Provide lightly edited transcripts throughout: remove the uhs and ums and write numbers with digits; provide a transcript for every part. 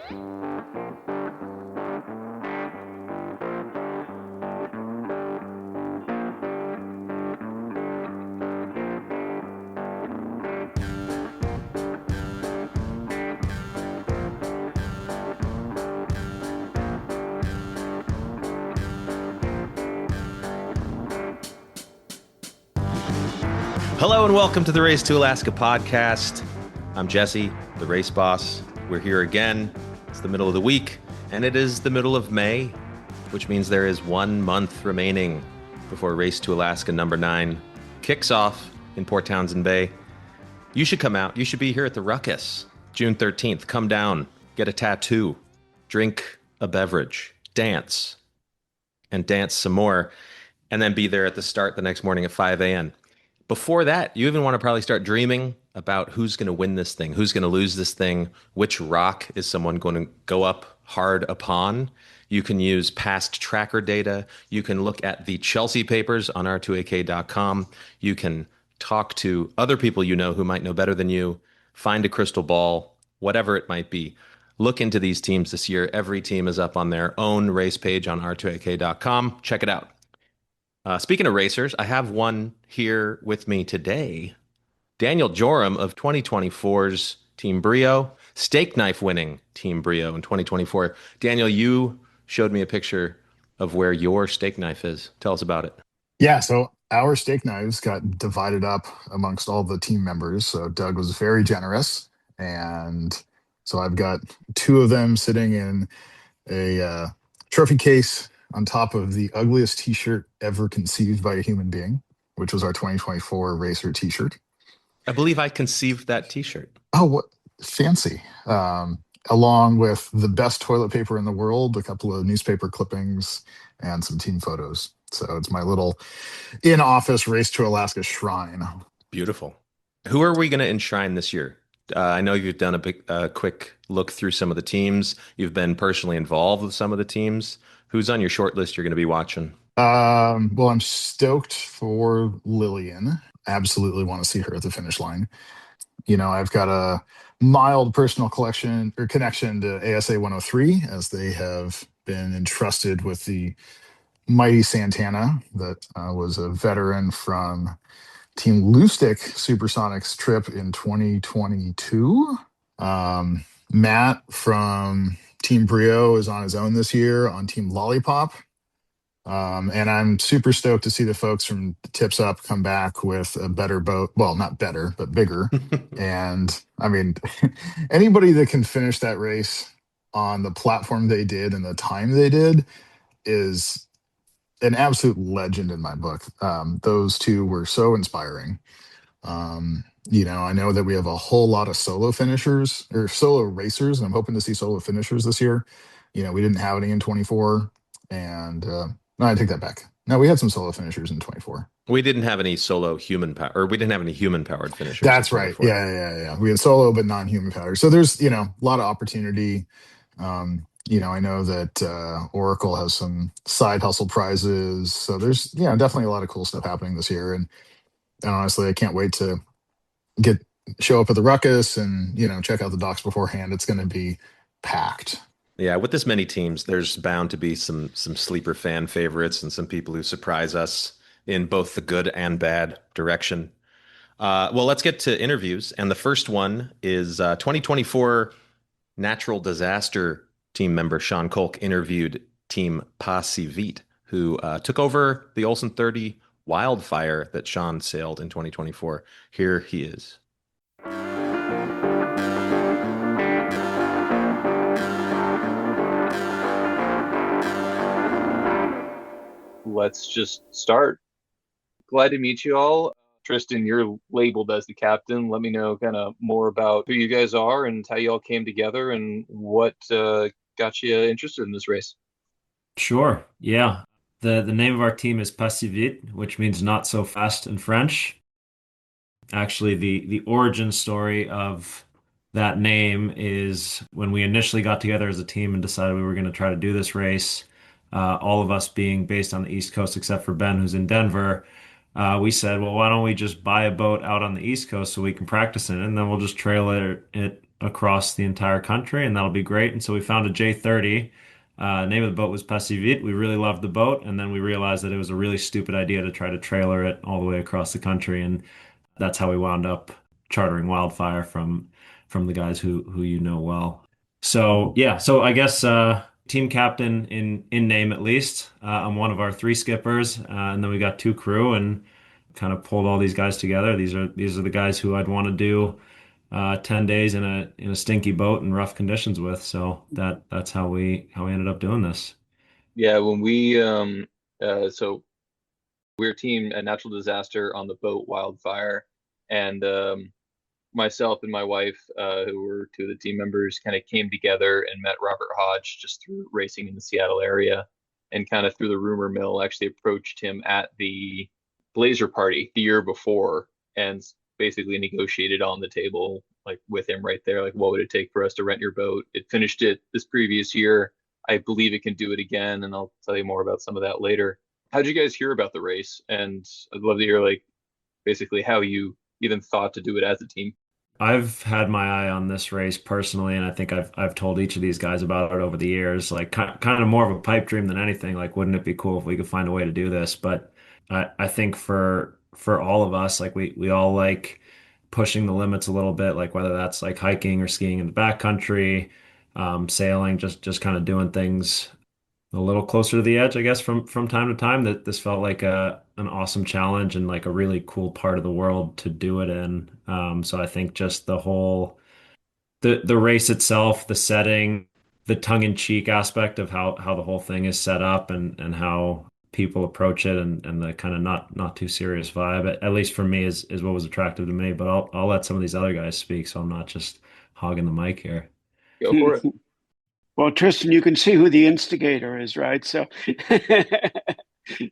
Hello and welcome to the Race to Alaska podcast. I'm Jesse, the race boss. We're here again. It's the middle of the week, and it is the middle of May, which means there is 1 month remaining before Race to Alaska number 9 kicks off in Port Townsend Bay. You should come out. You should be here at the Ruckus, June 13th. Come down, get a tattoo, drink a beverage, dance, and dance some more, and then be there at the start the next morning at 5 a.m. Before that, you even want to probably start dreaming about who's going to win this thing, who's going to lose this thing, which rock is someone going to go up hard upon. You can use past tracker data. You can look at the Chelsea papers on r2ak.com. You can talk to other people you know who might know better than you, find a crystal ball, whatever it might be. Look into these teams this year. Every team is up on their own race page on r2ak.com. Check it out. Speaking of racers, I have one here with me today. Daniel Joram of 2024's Team Brio, steak knife winning Team Brio in 2024. Daniel, you showed me a picture of where your steak knife is. Tell us about it. Yeah, so our steak knives got divided up amongst all the team members. So Doug was very generous. And so I've got 2 of them sitting in a trophy case on top of the ugliest t-shirt ever conceived by a human being, which was our 2024 Racer t-shirt. I believe I conceived that t-shirt. Oh, what fancy. Along with the best toilet paper in the world, a couple of newspaper clippings, and some team photos. So it's my little in-office Race to Alaska shrine. Beautiful. Who are we going to enshrine this year? I know you've done a quick look through some of the teams. You've been personally involved with some of the teams. Who's on your short list you're going to be watching? Well, I'm stoked for Lillian. Absolutely want to see her at the finish line. You know, I've got a mild personal connection to ASA 103, as they have been entrusted with the mighty Santana that was a veteran from Team Lustig Supersonics trip in 2022. Matt from Team Brio is on his own this year on Team Lollipop. And I'm super stoked to see the folks from Tips Up come back with a better boat. Well, not better, but bigger. And I mean, anybody that can finish that race on the platform they did and the time they did is an absolute legend in my book. Those 2 were so inspiring. You know, I know that we have a whole lot of solo finishers or solo racers, and I'm hoping to see solo finishers this year. You know, we didn't have any in 24, and no, I take that back. No, we had some solo finishers in 24. We didn't have any solo human power, or we didn't have any human powered finishers. That's right. Yeah. We had solo, but non-human powered. So there's, you know, a lot of opportunity. You know, I know that Oracle has some side hustle prizes. So there's, definitely a lot of cool stuff happening this year. And honestly, I can't wait to show up at the Ruckus and, check out the docks beforehand. It's going to be packed. Yeah, with this many teams, there's bound to be some sleeper fan favorites and some people who surprise us in both the good and bad direction. Well, let's get to interviews. And the first one is 2024 natural disaster team member Sean Kolk interviewed Team Pas Si Vite, who took over the Olsen 30 wildfire that Sean sailed in 2024. Here he is. Let's just start. Glad to meet you all. Tristan, you're labeled as the captain. Let me know kind of more about who you guys are and how you all came together and what got you interested in this race. Sure. Yeah. The name of our team is Pas Si Vite, which means not so fast in French. Actually, the origin story of that name is when we initially got together as a team and decided we were going to try to do this race, all of us being based on the East Coast except for Ben, who's in Denver. We said, well, why don't we just buy a boat out on the East Coast so we can practice in it, and then we'll just trail it across the entire country, and that'll be great. And so we found a J30. Name of the boat was Pas Si Vite. We really loved the boat, and then we realized that it was a really stupid idea to try to trailer it all the way across the country, and that's how we wound up chartering Wildfire from the guys who you know well. So yeah, so I guess team captain in name at least. I'm one of our three skippers, and then we got two crew, and kind of pulled all these guys together. These are the guys who I'd want to do 10 days in a stinky boat in rough conditions with. So that's how we ended up doing this. Yeah, when we so we're team a natural disaster on the boat Wildfire, and myself and my wife, who were two of the team members, kind of came together and met Robert Hodge just through racing in the Seattle area, and kind of through the rumor mill, actually approached him at the Blazer party the year before, and basically negotiated on the table, like with him right there, like what would it take for us to rent your boat? It finished it this previous year. I believe it can do it again, and I'll tell you more about some of that later. How'd you guys hear about the race? And I'd love to hear like basically how you even thought to do it as a team. I've had my eye on this race personally, and I think I've told each of these guys about it over the years. Like kind of more of a pipe dream than anything. Like, wouldn't it be cool if we could find a way to do this? But I think for all of us, like we all like pushing the limits a little bit. Like whether that's like hiking or skiing in the backcountry, sailing, just kind of doing things a little closer to the edge, I guess, from time to time. That this felt like a an awesome challenge and like a really cool part of the world to do it in. So I think just the race itself, the setting, the tongue-in-cheek aspect of how the whole thing is set up and how people approach it and the kind of not too serious vibe, at least for me, is what was attractive to me. But I'll let some of these other guys speak, so I'm not just hogging the mic here. Go for it. Well, Tristan, you can see who the instigator is, right? So, so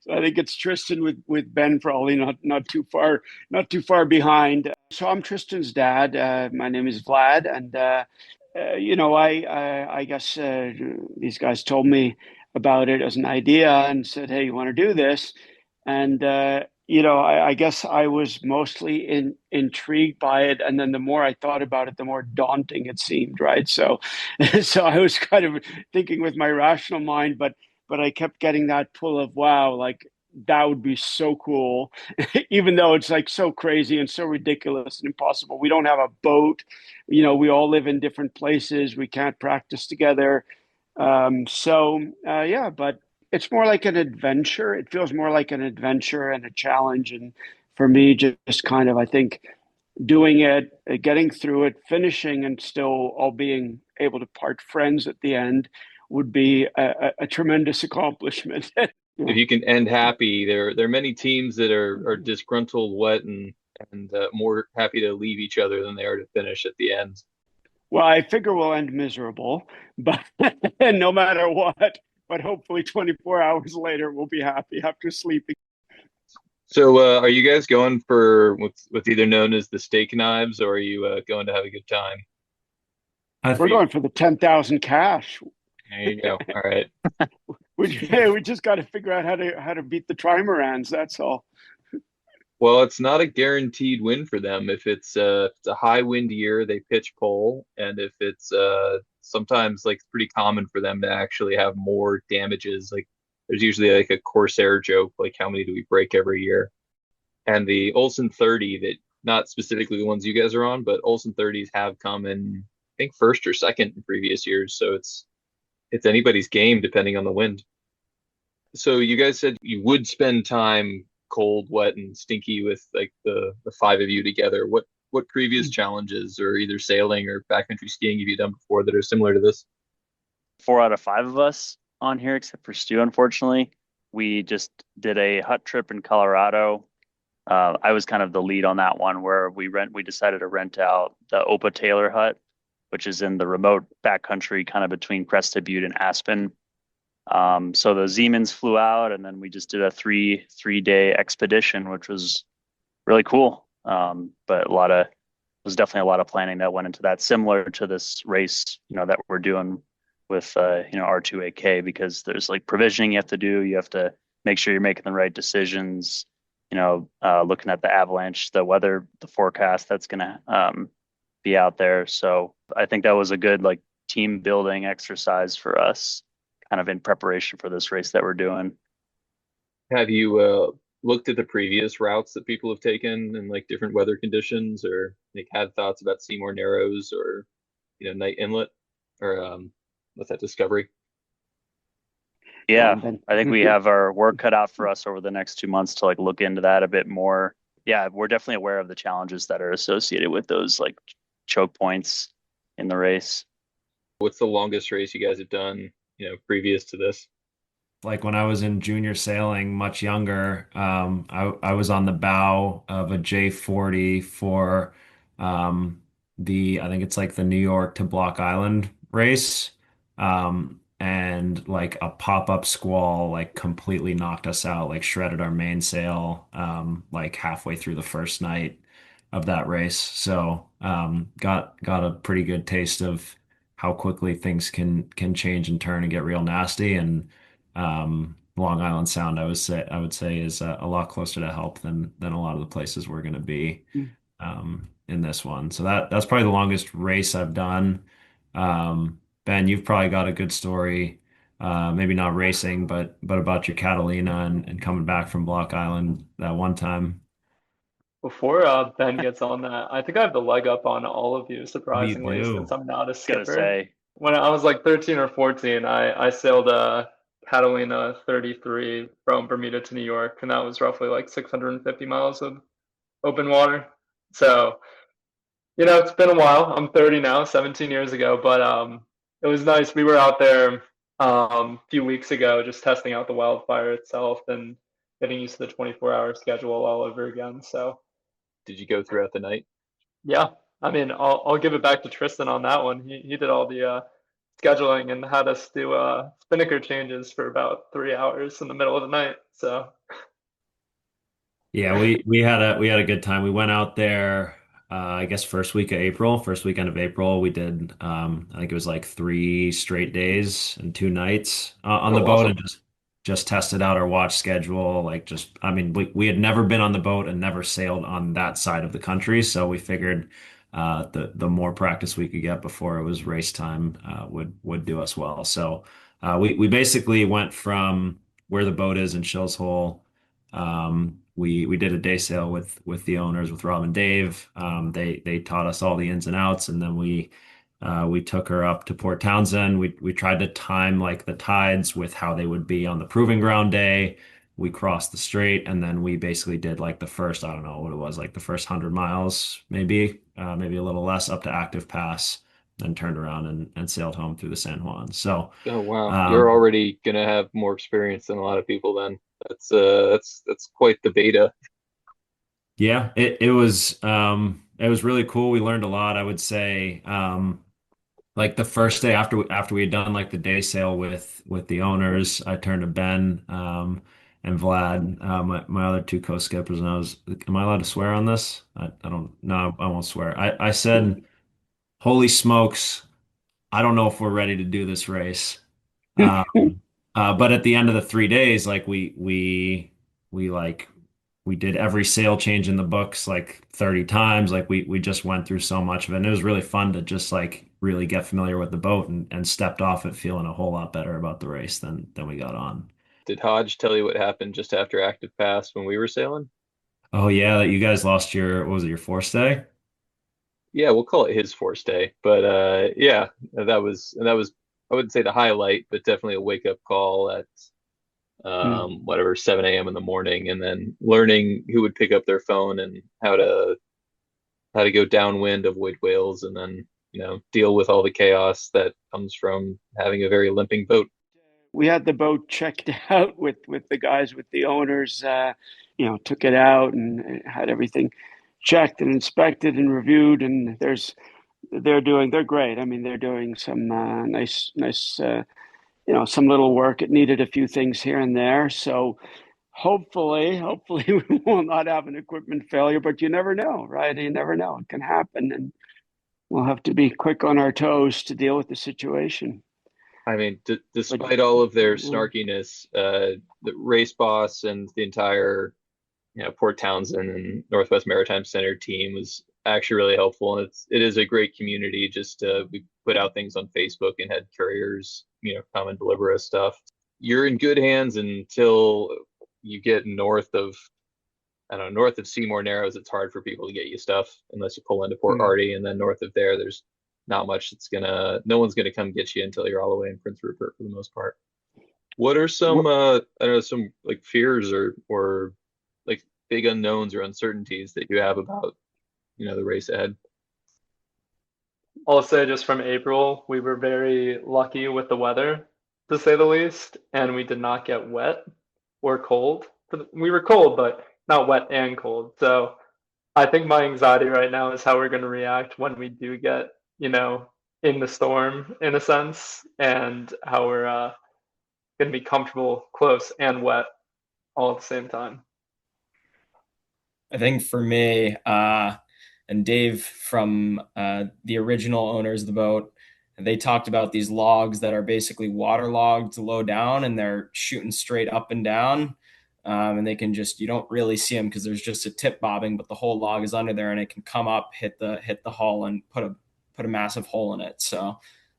I think it's Tristan with Ben probably not too far behind. So I'm Tristan's dad. My name is Vlad, and I guess these guys told me about it as an idea and said, "Hey, you want to do this?" And I guess I was mostly intrigued by it, and then the more I thought about it, the more daunting it seemed, right? So, so I was kind of thinking with my rational mind, but I kept getting that pull of wow, like that would be so cool, even though it's like so crazy and so ridiculous and impossible. We don't have a boat, we all live in different places. We can't practice together. Yeah, but it's more like an adventure. It feels more like an adventure and a challenge. And for me, just kind of, I think, doing it, getting through it, finishing, and still all being able to part friends at the end would be a tremendous accomplishment. If you can end happy, there are many teams that are disgruntled, wet, and more happy to leave each other than they are to finish at the end. Well, I figure we'll end miserable, but no matter what. But hopefully, 24 hours later, we'll be happy after sleeping. So, are you guys going for what's either known as the steak knives, or are you going to have a good time? We're going for the 10,000 cash. There you go. All right. We just got to figure out how to beat the trimarans. That's all. Well, it's not a guaranteed win for them. If it's a high wind year, they pitch pole, and if it's sometimes like it's pretty common for them to actually have more damages. Like there's usually like a Corsair joke, like how many do we break every year? And the Olsen 30, that not specifically the ones you guys are on, but Olsen 30s have come in, I think, first or second in previous years. So it's anybody's game depending on the wind. So you guys said you would spend time cold, wet, and stinky with like the five of you together. What previous challenges or either sailing or backcountry skiing have you done before that are similar to this? 4 out of 5 of us on here, except for Stu, unfortunately. We just did a hut trip in Colorado. I was kind of the lead on that one where we decided to rent out the Opa Taylor hut, which is in the remote backcountry, kind of between Crested Butte and Aspen. So the Siemens flew out, and then we just did a three-day expedition, which was really cool. But was definitely a lot of planning that went into that, similar to this race, that we're doing with, R2AK, because there's like provisioning you have to do. You have to make sure you're making the right decisions, looking at the avalanche, the weather, the forecast that's going to be out there. So I think that was a good like team building exercise for us, kind of in preparation for this race that we're doing. Have you looked at the previous routes that people have taken in like different weather conditions, or like had thoughts about Seymour Narrows or Night Inlet or what's that, Discovery? Yeah, Ben. I think we have our work cut out for us over the next 2 months to like look into that a bit more. Yeah, we're definitely aware of the challenges that are associated with those like choke points in the race. What's the longest race you guys have done, previous to this? Like when I was in junior sailing, much younger, I was on the bow of a J40 for I think it's like the New York to Block Island race. And like a pop-up squall like completely knocked us out, like shredded our mainsail like halfway through the first night of that race. So got a pretty good taste of how quickly things can change and turn and get real nasty. And Long Island Sound, I would say is a lot closer to help than a lot of the places we're going to be in this one. So that's probably the longest race I've done. Ben, you've probably got a good story, maybe not racing, but about your Catalina and coming back from Block Island that one time. Before Ben gets on that, I think I have the leg up on all of you, Oh, you surprisingly, since do. I'm not a Gonna skipper. say, When I was like 13 or 14, I sailed a Catalina 33 from Bermuda to New York, and that was roughly like 650 miles of open water. So, it's been a while. I'm 30 now, 17 years ago, but it was nice. We were out there a few weeks ago just testing out the wildfire itself and getting used to the 24-hour schedule all over again. So, Did you go throughout the night? yeah, I mean, I'll give it back to Tristan on that one. He did all the scheduling and had us do spinnaker changes for about 3 hours in the middle of the night. So Yeah, we had a good time. We went out there, I guess first weekend of April. We did, I think it was like 3 straight days and 2 nights on the Oh, boat, awesome. and just tested out our watch schedule. Like just, I mean, we had never been on the boat and never sailed on that side of the country, so we figured the more practice we could get before it was race time would do us well. So we basically went from where the boat is in Shills Hole. We did a day sail with the owners, with Rob and Dave. They taught us all the ins and outs, and then we took her up to Port Townsend. We tried to time like the tides with how they would be on the proving ground day. We crossed the strait, and then we basically did like the first, I don't know what it was, like the first 100 miles, maybe a little less up to Active Pass, then turned around and sailed home through the San Juan. So Oh, wow. You're um, already gonna have more experience than a lot of people then. That's quite the beta. yeah, it was really cool. We learned a lot, I would say. Like the first day after we had done like the day sail with the owners, I turned to Ben and Vlad, my other two co-skippers, and I was, am I allowed to swear on this? I don't, no, I won't swear. I said, "Holy smokes, I don't know if we're ready to do this race." Um, but at the end of the 3 days, like we like we did every sail change in the books like 30 times. Like we just went through so much of it. And it was really fun to just like really get familiar with the boat and stepped off it feeling a whole lot better about the race than we got on. Did Hodge tell you what happened just after Active Pass when we were sailing? Oh yeah, you guys lost your, what was it, your force day? Yeah, we'll call it his force day. But yeah, that was I wouldn't say the highlight, but definitely a wake up call at whatever 7 a.m. in the morning, and then learning who would pick up their phone and how to go downwind, avoid whales, and then deal with all the chaos that comes from having a very limping boat. We had the boat checked out with the guys, with the owners. Took it out and had everything checked and inspected and reviewed. And they're great. I mean, they're doing some nice, some little work. It needed a few things here and there. So hopefully we will not have an equipment failure, but you never know, right? You never know. It can happen. And we'll have to be quick on our toes to deal with the situation. I mean, But despite all of their snarkiness, the race boss and the entire Port Townsend and Northwest Maritime Center team was actually really helpful. And it is a great community. Just we put out things on Facebook and had couriers, come and deliver us stuff. You're in good hands until you get north of, I don't know, north of Seymour Narrows. It's hard for people to get you stuff unless you pull into Port Arty, and then north of there's not much. No one's gonna come get you until you're all the way in Prince Rupert for the most part. What are some I don't know, some like fears or like big unknowns or uncertainties that you have about the race ahead? I'll say just from April, we were very lucky with the weather, to say the least, and we did not get wet or cold. We were cold, but not wet and cold. So I think my anxiety right now is how we're going to react when we do get, in the storm, in a sense, and how we're going to be comfortable, close, and wet all at the same time. I think for me, and Dave from the original owners of the boat, they talked about these logs that are basically waterlogged low down, and they're shooting straight up and down. And they can you don't really see them because there's just a tip bobbing, but the whole log is under there, and it can come up, hit the hull, and put a massive hole in it. So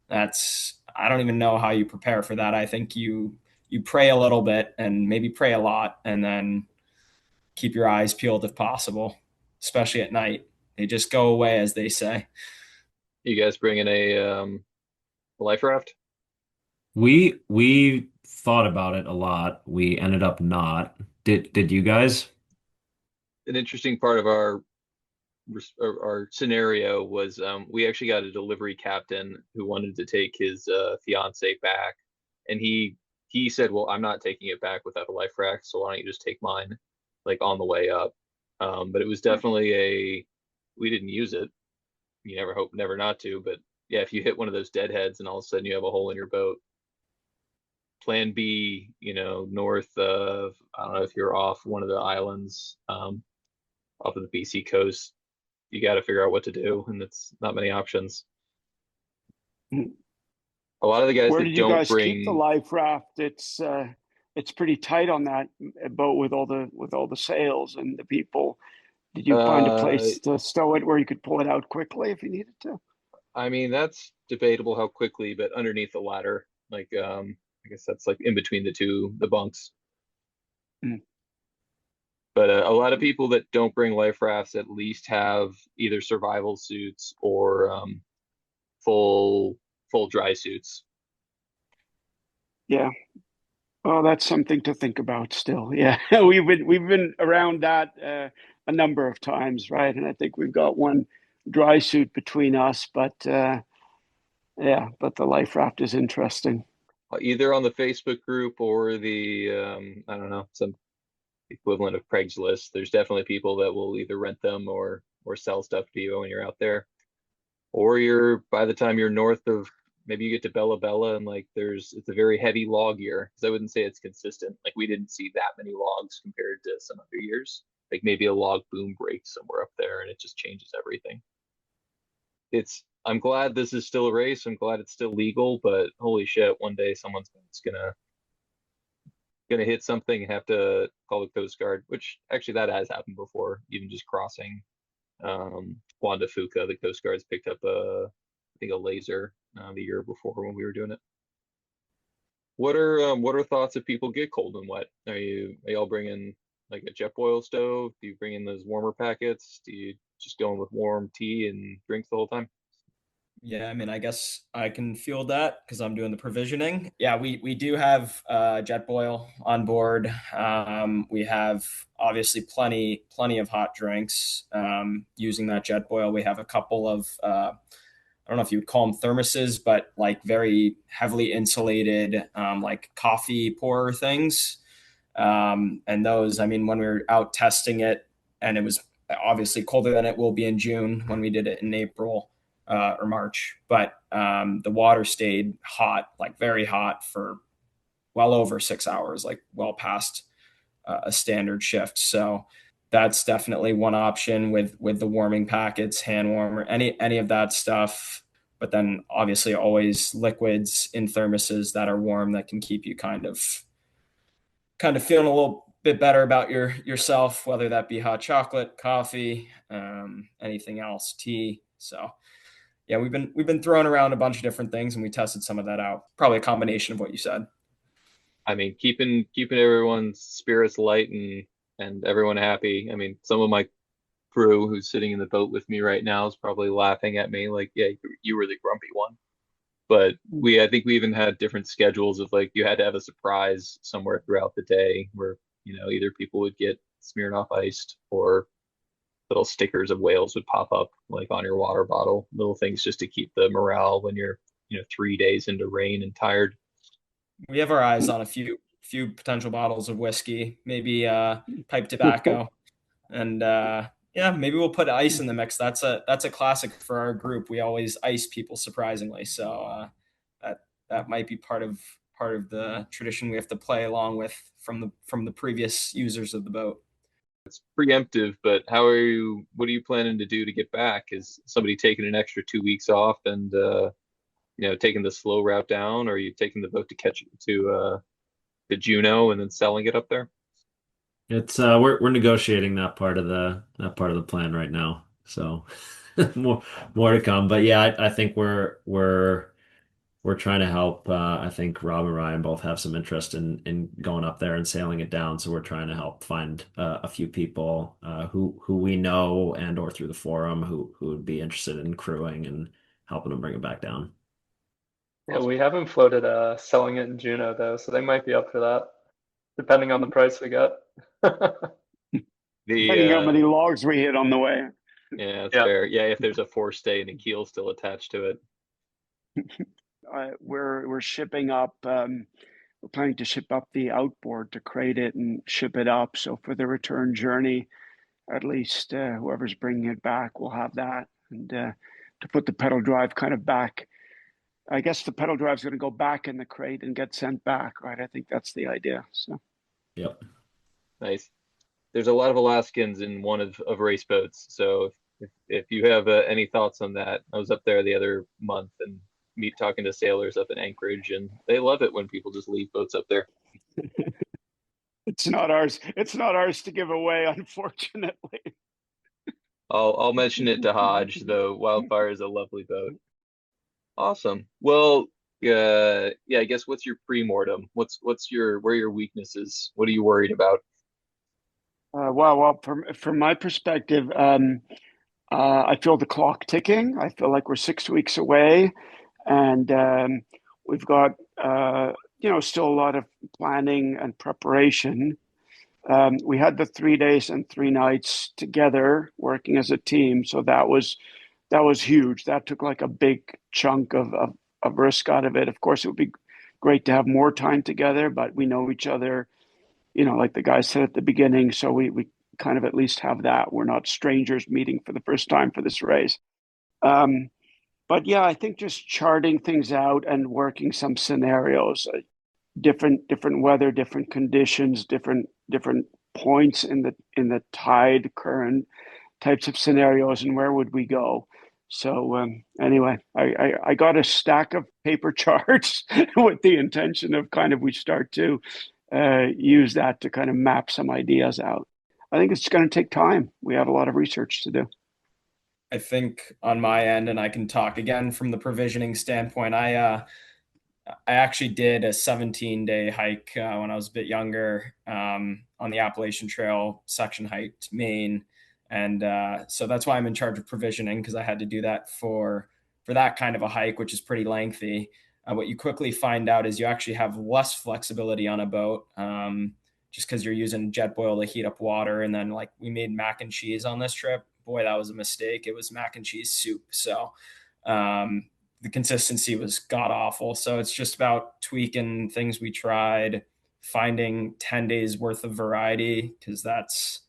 I don't even know how you prepare for that. I think you pray a little bit and maybe pray a lot, and then keep your eyes peeled if possible, especially at night. They just go away, as they say. You guys bringing a life raft? We thought about it a lot. We ended up not. Did you guys? An interesting part of our scenario was we actually got a delivery captain who wanted to take his fiance back, and he said, "Well, I'm not taking it back without a life raft, so why don't you just take mine, like on the way up?" But it was definitely we didn't use it. You never hope never not to, but yeah, if you hit one of those deadheads and all of a sudden you have a hole in your boat, plan B, north of, I don't know, if you're off one of the islands, off of the BC coast, you got to figure out what to do, and it's not many options. A lot of the guys Where that did you don't guys bring keep the life raft? It's pretty tight on that boat with all the sails and the people. Did you find a place to stow it where you could pull it out quickly if you needed to? I mean, that's debatable how quickly, but underneath the ladder, like I guess that's like in between the bunks. But a lot of people that don't bring life rafts at least have either survival suits or full dry suits. Yeah. Oh, that's something to think about still. Yeah, we've been around that a number of times, right? And I think we've got one dry suit between us, but yeah, but the life raft is interesting. Either on the Facebook group or the I don't know, some equivalent of Craigslist. There's definitely people that will either rent them or sell stuff to you when you're out there. Or by the time you're north of, maybe you get to Bella Bella and like it's a very heavy log year. Because I wouldn't say it's consistent. Like we didn't see that many logs compared to some other years. Like maybe a log boom breaks somewhere up there and it just changes everything. I'm glad this is still a race. I'm glad it's still legal, but holy shit, one day someone's gonna hit something and have to call the Coast Guard, which actually that has happened before, even just crossing Juan de Fuca. The Coast Guard's picked up I think a laser the year before when we were doing it. What are thoughts if people get cold and wet? Are y'all bringing like a jet boil stove? Do you bring in those warmer packets? Do you just go in with warm tea and drinks the whole time? Yeah, I mean, I guess I can field that because I'm doing the provisioning. Yeah, we do have jet boil on board. We have obviously plenty of hot drinks using that jet boil. We have a couple of I don't know if you would call them thermoses, but like very heavily insulated like coffee pourer things. And those, I mean, when we were out testing it, and it was obviously colder than it will be in June when we did it in April. Or March, but the water stayed hot, like very hot for well over 6 hours, like well past a standard shift. So that's definitely one option with the warming packets, hand warmer, any of that stuff. But then obviously always liquids in thermoses that are warm that can keep you kind of feeling a bit better about yourself, whether that be hot chocolate, coffee, anything else, tea. So yeah, we've been throwing around a bunch of different things, and we tested some of that out. Probably a combination of what you said. I mean, keeping everyone's spirits light and everyone happy. I mean, some of my crew who's sitting in the boat with me right now is probably laughing at me like, yeah, you were the grumpy one. But I think we even had different schedules of like you had to have a surprise somewhere throughout the day where, either people would get Smirnoff iced or little stickers of whales would pop up like on your water bottle, little things just to keep the morale when you're, 3 days into rain and tired. We have our eyes on a few potential bottles of whiskey, maybe pipe tobacco, and yeah, maybe we'll put ice in the mix. That's a classic for our group. We always ice people surprisingly, so that might be part of the tradition we have to play along with from the previous users of the boat. It's preemptive, but what are you planning to do to get back? Is somebody taking an extra 2 weeks off and taking the slow route down, or are you taking the boat to catch to Juneau and then selling it up there? It's we're negotiating that part of the plan right now. So more to come. But yeah, I think we're trying to help. I think Rob and Ryan both have some interest in going up there and sailing it down. So we're trying to help find a few people who we know and or through the forum who would be interested in crewing and helping them bring it back down. Yeah, we haven't floated selling it in Juneau though, so they might be up for that, depending on the price we get. Depending how many logs we hit on the way. Yeah, that's fair. Yeah, if there's a forestay and a keel still attached to it. We're shipping up. We're planning to ship up the outboard to crate it and ship it up. So for the return journey, at least whoever's bringing it back will have that, and to put the pedal drive kind of back. I guess the pedal drive is going to go back in the crate and get sent back, right? I think that's the idea. So, yep, nice. There's a lot of Alaskans in one of race boats. So if you have any thoughts on that, I was up there the other month and talking to sailors up in Anchorage, and they love it when people just leave boats up there. It's not ours. It's not ours to give away, unfortunately. I'll mention it to Hodge, though. Wildfire is a lovely boat. Awesome. Well, yeah, I guess what's your pre-mortem? Where are your weaknesses? What are you worried about? Well, from my perspective, I feel the clock ticking. I feel like we're 6 weeks away, and we've got still a lot of planning and preparation. We had the 3 days and 3 nights together working as a team, so that was huge. That took like a big chunk of risk out of it. Of course, it would be great to have more time together, but we know each other, like the guy said at the beginning. So we kind of at least have that. We're not strangers meeting for the first time for this race. But yeah, I think just charting things out and working some scenarios, different weather, different conditions, different points in the tide current types of scenarios, and where would we go. So anyway, I got a stack of paper charts with the intention of kind of we start to use that to kind of map some ideas out. I think it's going to take time. We have a lot of research to do. I think on my end, and I can talk again from the provisioning standpoint, I actually did a 17-day hike when I was a bit younger on the Appalachian Trail section hiked Maine. And so that's why I'm in charge of provisioning, because I had to do that for that kind of a hike, which is pretty lengthy. What you quickly find out is you actually have less flexibility on a boat just because you're using jet boil to heat up water. And then like we made mac and cheese on this trip. Boy, that was a mistake. It was mac and cheese soup. So the consistency was god awful. So it's just about tweaking things we tried, finding 10 days worth of variety, because that's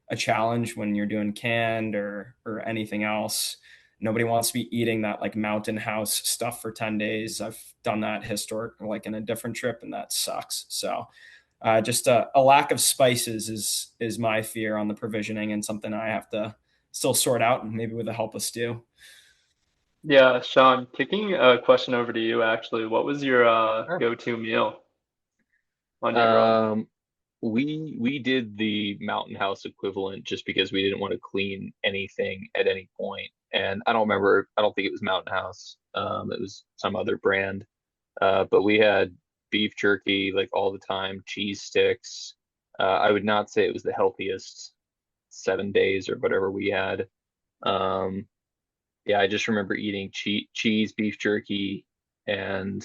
a challenge when you're doing canned or anything else. Nobody wants to be eating that like mountain house stuff for 10 days. I've done that like in a different trip, and that sucks. So just a lack of spices is my fear on the provisioning, and something I have to still sort out, and maybe with the help of Stu. Yeah, Sean, kicking a question over to you actually. What was your go-to meal on your run? We did the Mountain House equivalent just because we didn't want to clean anything at any point. And I don't remember, I don't think it was Mountain House. It was some other brand. But we had beef jerky like all the time, cheese sticks. I would not say it was the healthiest 7 days or whatever we had. Um, yeah, I just remember eating cheese, beef jerky, and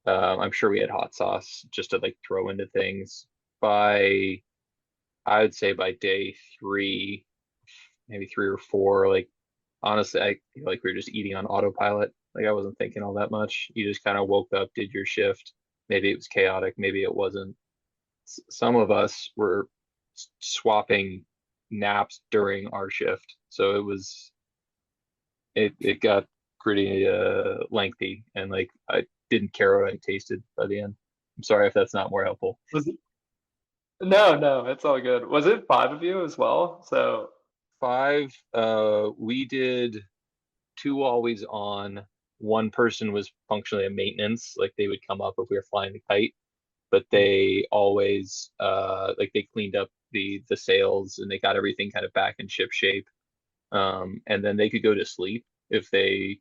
I'm sure we had hot sauce just to like throw into things. By I would say by day 3, maybe 3 or 4, like honestly, I feel like we were just eating on autopilot. Like I wasn't thinking all that much. You just kind of woke up, did your shift. Maybe it was chaotic, maybe it wasn't. Some of us were swapping naps during our shift, so it got pretty lengthy, and like I didn't care what I tasted by the end. I'm sorry if that's not more helpful. Was it? No, it's all good. Was it 5 of you as well? So 5, we did 2 always on. One person was functionally a maintenance, like they would come up if we were flying the kite, but they always like they cleaned up the sails and they got everything kind of back in ship shape. And then they could go to sleep if they,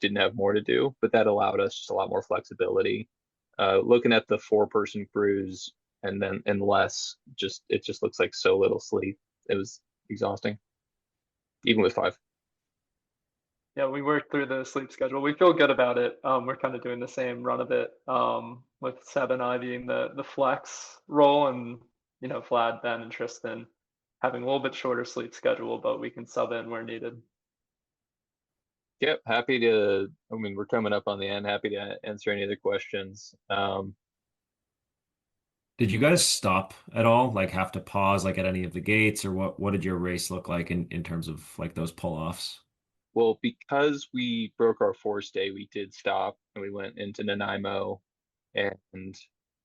didn't have more to do, but that allowed us just a lot more flexibility. Looking at the 4-person cruise and less, it just looks like so little sleep. It was exhausting, even with 5. yeah, we worked through the sleep schedule. We feel good about it. We're kind of doing the same run of it, with Seb and I being the flex role, and Vlad, Ben, and Tristan having a little bit shorter sleep schedule, but we can sub in where needed. Yep, happy to. I mean, we're coming up on the end. Happy to answer any other questions. Did you guys stop at all? Like have to pause like at any of the gates, or what did your race look like in terms of like those pull-offs? Well, because we broke our force day, we did stop and we went into Nanaimo, and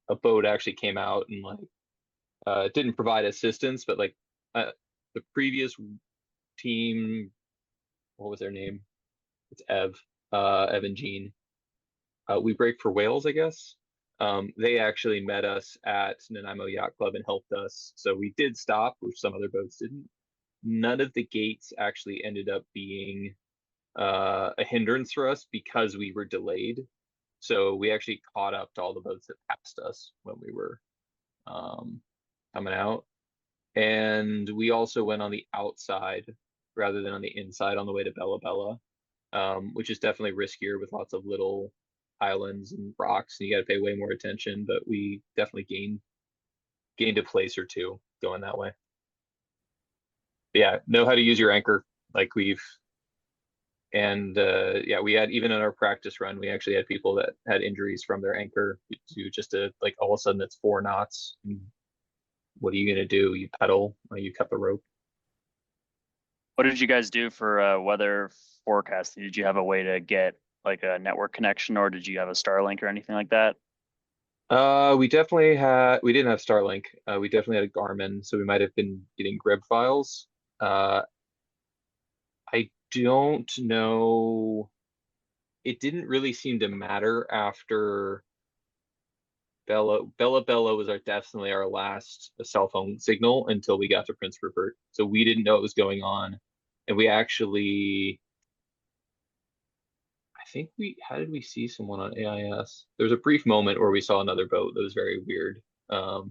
a boat actually came out and like didn't provide assistance, but like the previous team, what was their name? It's Ev and Jean. We break for whales, I guess. They actually met us at Nanaimo Yacht Club and helped us. So we did stop, which some other boats didn't. None of the gates actually ended up being a hindrance for us because we were delayed. So we actually caught up to all the boats that passed us when we were coming out. And we also went on the outside rather than on the inside on the way to Bella Bella, which is definitely riskier with lots of little islands and rocks, and you got to pay way more attention. But we definitely gained a place or two going that way. But yeah, know how to use your anchor. Like yeah, we had even in our practice run, we actually had people that had injuries from their anchor to just like all of a sudden it's 4 knots. And what are you gonna do? You pedal, or you cut the rope. What did you guys do for weather forecasting? Did you have a way to get like a network connection, or did you have a Starlink or anything like that? We didn't have Starlink. We definitely had a Garmin, so we might have been getting Grib files. I don't know. It didn't really seem to matter after Bella was definitely our last cell phone signal until we got to Prince Rupert. So we didn't know what was going on. And we actually, I think how did we see someone on AIS? There was a brief moment where we saw another boat that was very weird. The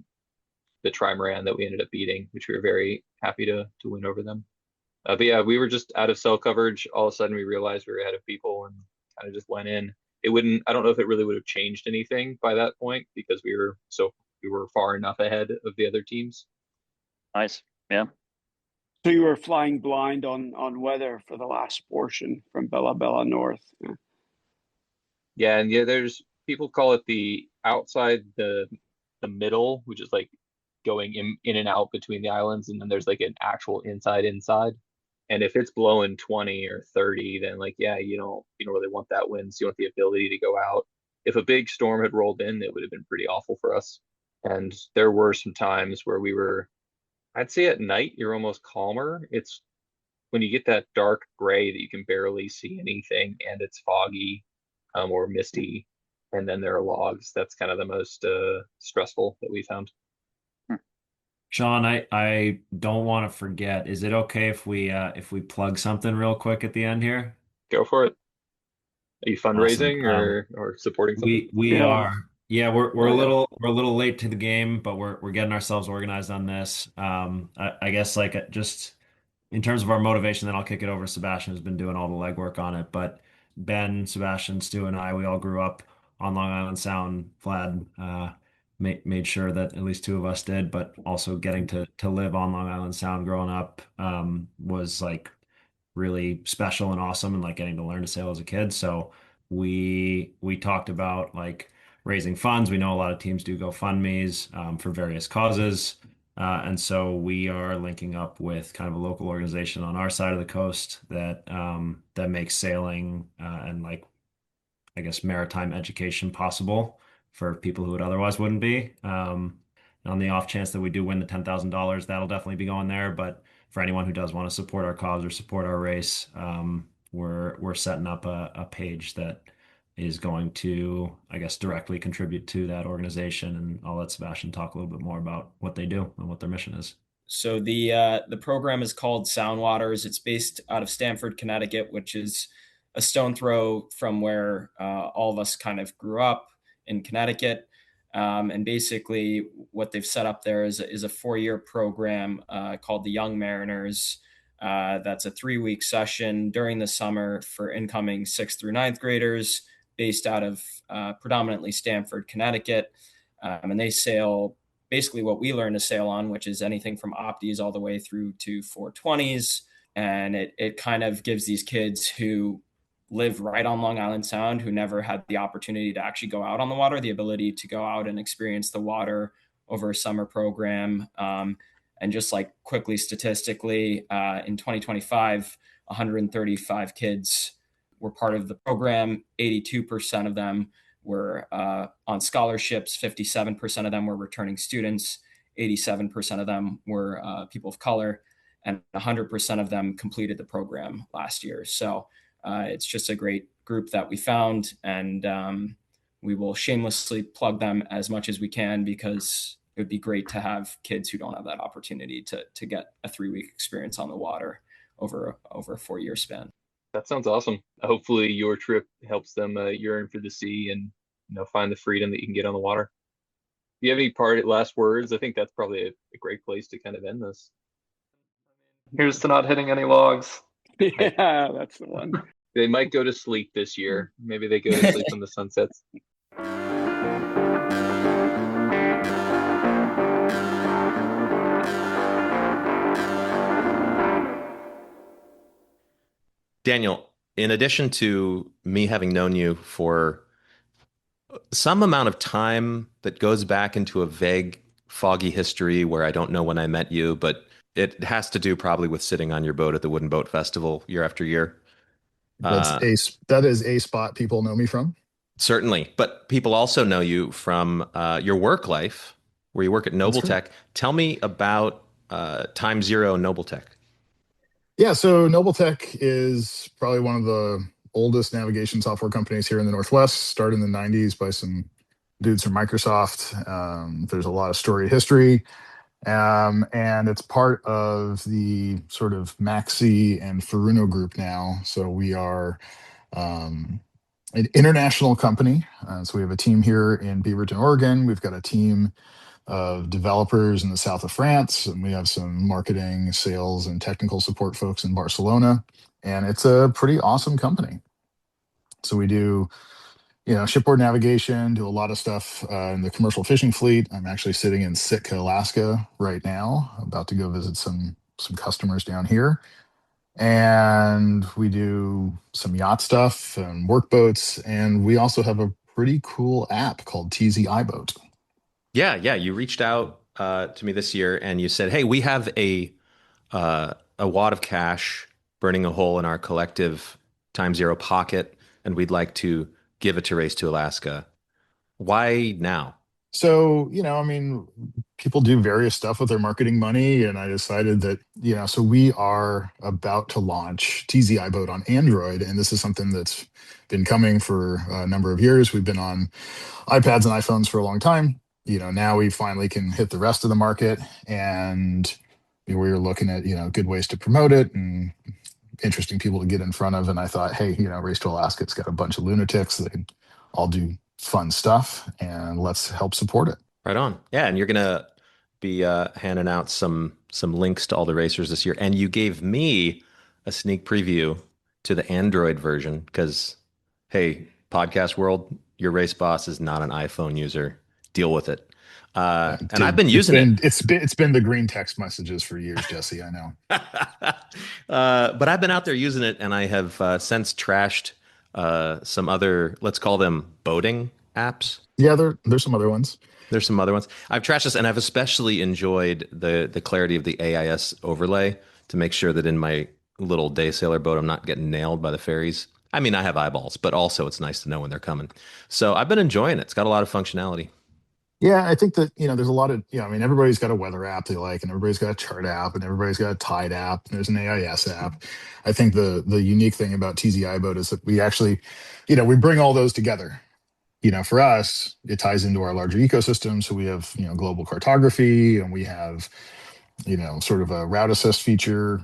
trimaran that we ended up beating, which we were very happy to win over them. But yeah, we were just out of cell coverage. All of a sudden we realized we were ahead of people and kind of just went in. I don't know if it really would have changed anything by that point because we were far enough ahead of the other teams. Nice. Yeah. So you were flying blind on weather for the last portion from Bella Bella North. Yeah. Yeah, and yeah, there's people call it the outside the middle, which is like going in and out between the islands, and then there's like an actual inside. And if it's blowing 20 or 30, then like yeah, you don't really want that wind. So you want the ability to go out. If a big storm had rolled in, it would have been pretty awful for us. And there were some times where I'd say at night you're almost calmer. It's when you get that dark gray that you can barely see anything and it's foggy or misty, and then there are logs. That's kind of the most stressful that we found. Hmm. Sean, I don't want to forget. Is it okay if we plug something real quick at the end here? Go for it. Are you Awesome. fundraising or supporting something? We Yeah. are. Yeah, we're Oh, a yeah. little late to the game, but we're getting ourselves organized on this. I guess like just in terms of our motivation, then I'll kick it over to Sebastian, who's been doing all the legwork on it. But Ben, Sebastian, Stu, and I, we all grew up on Long Island Sound. Vlad made sure that at least two of us did, but also getting to live on Long Island Sound growing up was like really special and awesome, and like getting to learn to sail as a kid. So we talked about like raising funds. We know a lot of teams do GoFundMe's for various causes. And so we are linking up with kind of a local organization on our side of the coast that makes sailing and like I guess maritime education possible for people who it otherwise wouldn't be. On the off chance that we do win the $10,000, that'll definitely be going there. But for anyone who does want to support our cause or support our race, we're setting up a page that is going to, I guess, directly contribute to that organization. And I'll let Sebastian talk a little bit more about what they do and what their mission is. So the program is called Sound Waters. It's based out of Stamford, Connecticut, which is a stone throw from where all of us kind of grew up in Connecticut. And basically, what they've set up there is a 4-year program called the Young Mariners. That's a 3-week session during the summer for incoming 6th through 9th graders, based out of predominantly Stamford, Connecticut. And they sail basically what we learned to sail on, which is anything from opties all the way through to 420s. And it kind of gives these kids who live right on Long Island Sound, who never had the opportunity to actually go out on the water, the ability to go out and experience the water over a summer program. And just like quickly statistically, in 2025, 135 kids were part of the program. 82% of them were on scholarships. 57% of them were returning students. 87% of them were people of color, and 100% of them completed the program last year. So it's just a great group that we found, and we will shamelessly plug them as much as we can, because it would be great to have kids who don't have that opportunity to get a 3-week experience on the water over a 4-year span. That sounds awesome. Hopefully your trip helps them yearn for the sea and find the freedom that you can get on the water. Do you have any last words? I think that's probably a great place to kind of end this. Here's to not hitting any logs. Yeah, that's the one. They might go to sleep this year. Maybe they go to sleep when the sun sets. Daniel, in addition to me having known you for some amount of time that goes back into a vague, foggy history where I don't know when I met you, but it has to do probably with sitting on your boat at the Wooden Boat Festival year after year. That is a spot people know me from. Certainly, but people also know you from your work life, where you work at Nobletech. Tell me about TimeZero Nobletech. Yeah, so Nobletech is probably one of the oldest navigation software companies here in the Northwest, started in the 90s by some dudes from Microsoft. There's a lot of storied history, and it's part of the sort of Maxi and Furuno group now. So we are an international company. So we have a team here in Beaverton, Oregon. We've got a team of developers in the south of France, and we have some marketing, sales, and technical support folks in Barcelona. And it's a pretty awesome company. So we do, shipboard navigation, do a lot of stuff in the commercial fishing fleet. I'm actually sitting in Sitka, Alaska right now, about to go visit some customers down here. And we do some yacht stuff and workboats, and we also have a pretty cool app called iBoat. Yeah. You reached out to me this year and you said, "Hey, we have a wad of cash burning a hole in our collective TimeZero pocket, and we'd like to give it to Race to Alaska." Why now? So, people do various stuff with their marketing money, and I decided that, so we are about to launch iBoat on Android, and this is something that's been coming for a number of years. We've been on iPads and iPhones for a long time. now we finally can hit the rest of the market, and we were looking at, good ways to promote it and interesting people to get in front of. And I thought, hey, Race to Alaska, it's got a bunch of lunatics that can all do fun stuff, and let's help support it. Right on. Yeah, and you're gonna be handing out some links to all the racers this year. And you gave me a sneak preview to the Android version because, hey, podcast world, your race boss is not an iPhone user. Deal with it. And I've been using it. It's been the green text messages for years, Jesse. I know. But I've been out there using it, and I have since trashed some other, let's call them boating apps. Yeah, there's some other ones. There's some other ones. I've trashed this, and I've especially enjoyed the clarity of the AIS overlay to make sure that in my little day sailor boat, I'm not getting nailed by the ferries. I mean, I have eyeballs, but also it's nice to know when they're coming. So I've been enjoying it. It's got a lot of functionality. Yeah, I think that, there's a lot of, everybody's got a weather app they like, and everybody's got a chart app, and everybody's got a tide app, and there's an AIS app. I think the unique thing about TZ iBoat is that we actually, we bring all those together. For us, it ties into our larger ecosystem. So we have, global cartography, and we have, sort of a route assist feature,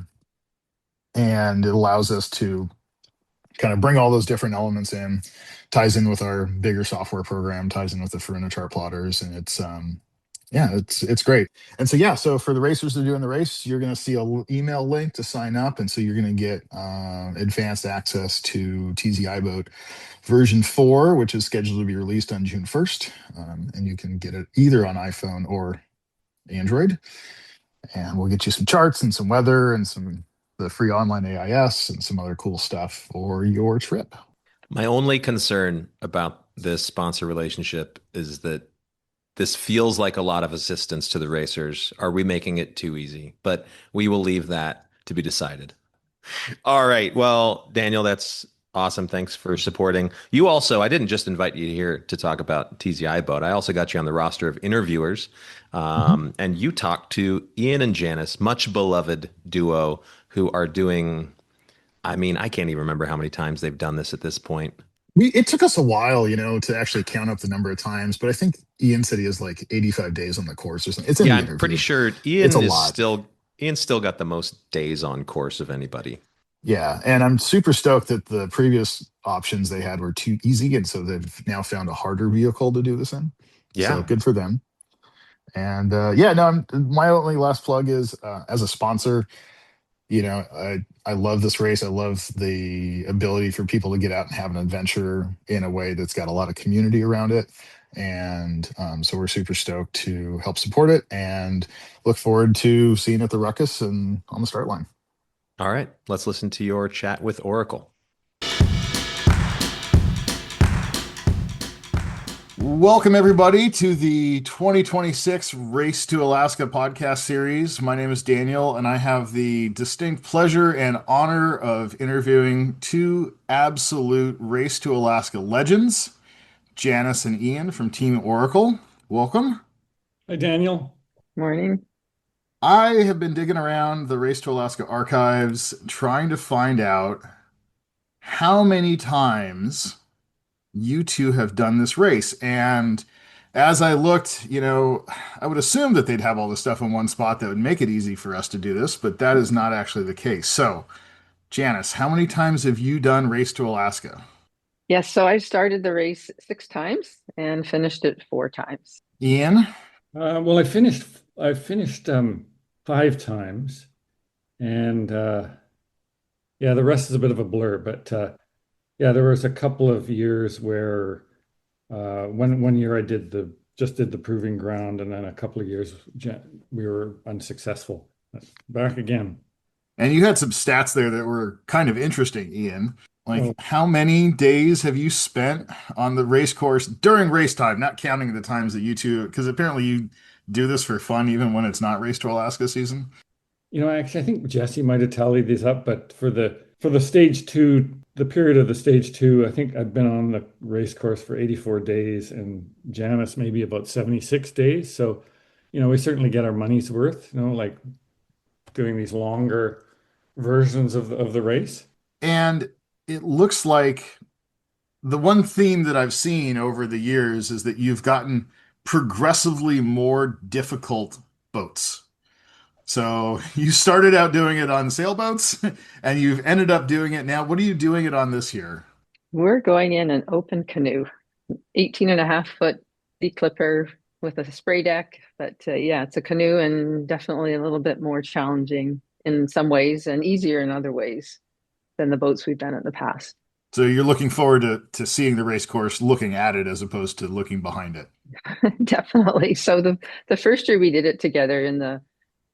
and it allows us to kind of bring all those different elements in, ties in with our bigger software program, ties in with the Faruna chart plotters, and it's great. And so for the racers that are doing the race, you're going to see an email link to sign up, and so you're going to get advanced access to TZ iBoat version 4, which is scheduled to be released on June 1st, and you can get it either on iPhone or Android. And we'll get you some charts and some weather and the free online AIS and some other cool stuff for your trip. My only concern about this sponsor relationship is that this feels like a lot of assistance to the racers. Are we making it too easy? But we will leave that to be decided. All right. Well, Daniel, that's awesome. Thanks for supporting. You also, I didn't just invite you here to talk about TZ iBoat. I also got you on the roster of interviewers. And you talked to Ian and Janice, much beloved duo, who are doing, I mean, I can't even remember how many times they've done this at this point. It took us a while, to actually count up the number of times, but I think Ian said he has like 85 days on the course or something. It's in the interview. I'm pretty sure Ian's still got the most days on course of anybody. Yeah, and I'm super stoked that the previous options they had were too easy, and so they've now found a harder vehicle to do this in. Yeah. So good for them. And my only last plug is as a sponsor, I love this race. I love the ability for people to get out and have an adventure in a way that's got a lot of community around it. And so we're super stoked to help support it and look forward to seeing it at the Ruckus and on the start line. All right, let's listen to your chat with Oaracle. Welcome, everybody, to the 2026 Race to Alaska podcast series. My name is Daniel, and I have the distinct pleasure and honor of interviewing two absolute Race to Alaska legends, Janice and Ian from Team Oaracle. Welcome. Hi, Daniel. Morning. I have been digging around the Race to Alaska archives, trying to find out how many times you two have done this race. And as I looked, I would assume that they'd have all the stuff in one spot that would make it easy for us to do this, but that is not actually the case. So, Janice, how many times have you done Race to Alaska? Yes, so I started the race 6 times and finished it 4 times. Ian? Well, I finished 5 times, and the rest is a bit of a blur. But there was a couple of years where one year I did the proving ground, and then a couple of years we were unsuccessful. Back again. And you had some stats there that were kind of interesting, Ian. How many days have you spent on the race course during race time, not counting the times that you two, because apparently you do this for fun even when it's not Race to Alaska season? Actually, I think Jesse might have tallied these up, but for the stage 2, the period of the stage 2, I think I've been on the race course for 84 days, and Janice maybe about 76 days. So, we certainly get our money's worth, like doing these longer versions of the race. And it looks like the one theme that I've seen over the years is that you've gotten progressively more difficult boats. So you started out doing it on sailboats and you've ended up doing it now. What are you doing it on this year? We're going in an open canoe, 18.5 foot declipper with a spray deck. But yeah, it's a canoe and definitely a little bit more challenging in some ways and easier in other ways than the boats we've done in the past. So you're looking forward to seeing the race course, looking at it as opposed to looking behind it. Definitely. So the first year we did it together in the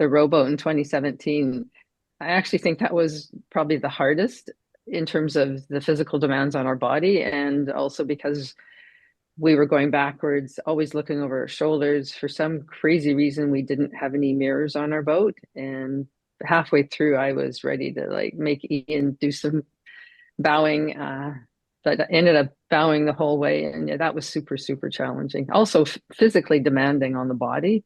rowboat in 2017, I actually think that was probably the hardest in terms of the physical demands on our body, and also because we were going backwards, always looking over our shoulders. For some crazy reason, we didn't have any mirrors on our boat, and halfway through, I was ready to like make Ian do some bowing, but I ended up bowing the whole way, and yeah, that was super, super challenging. Also, physically demanding on the body.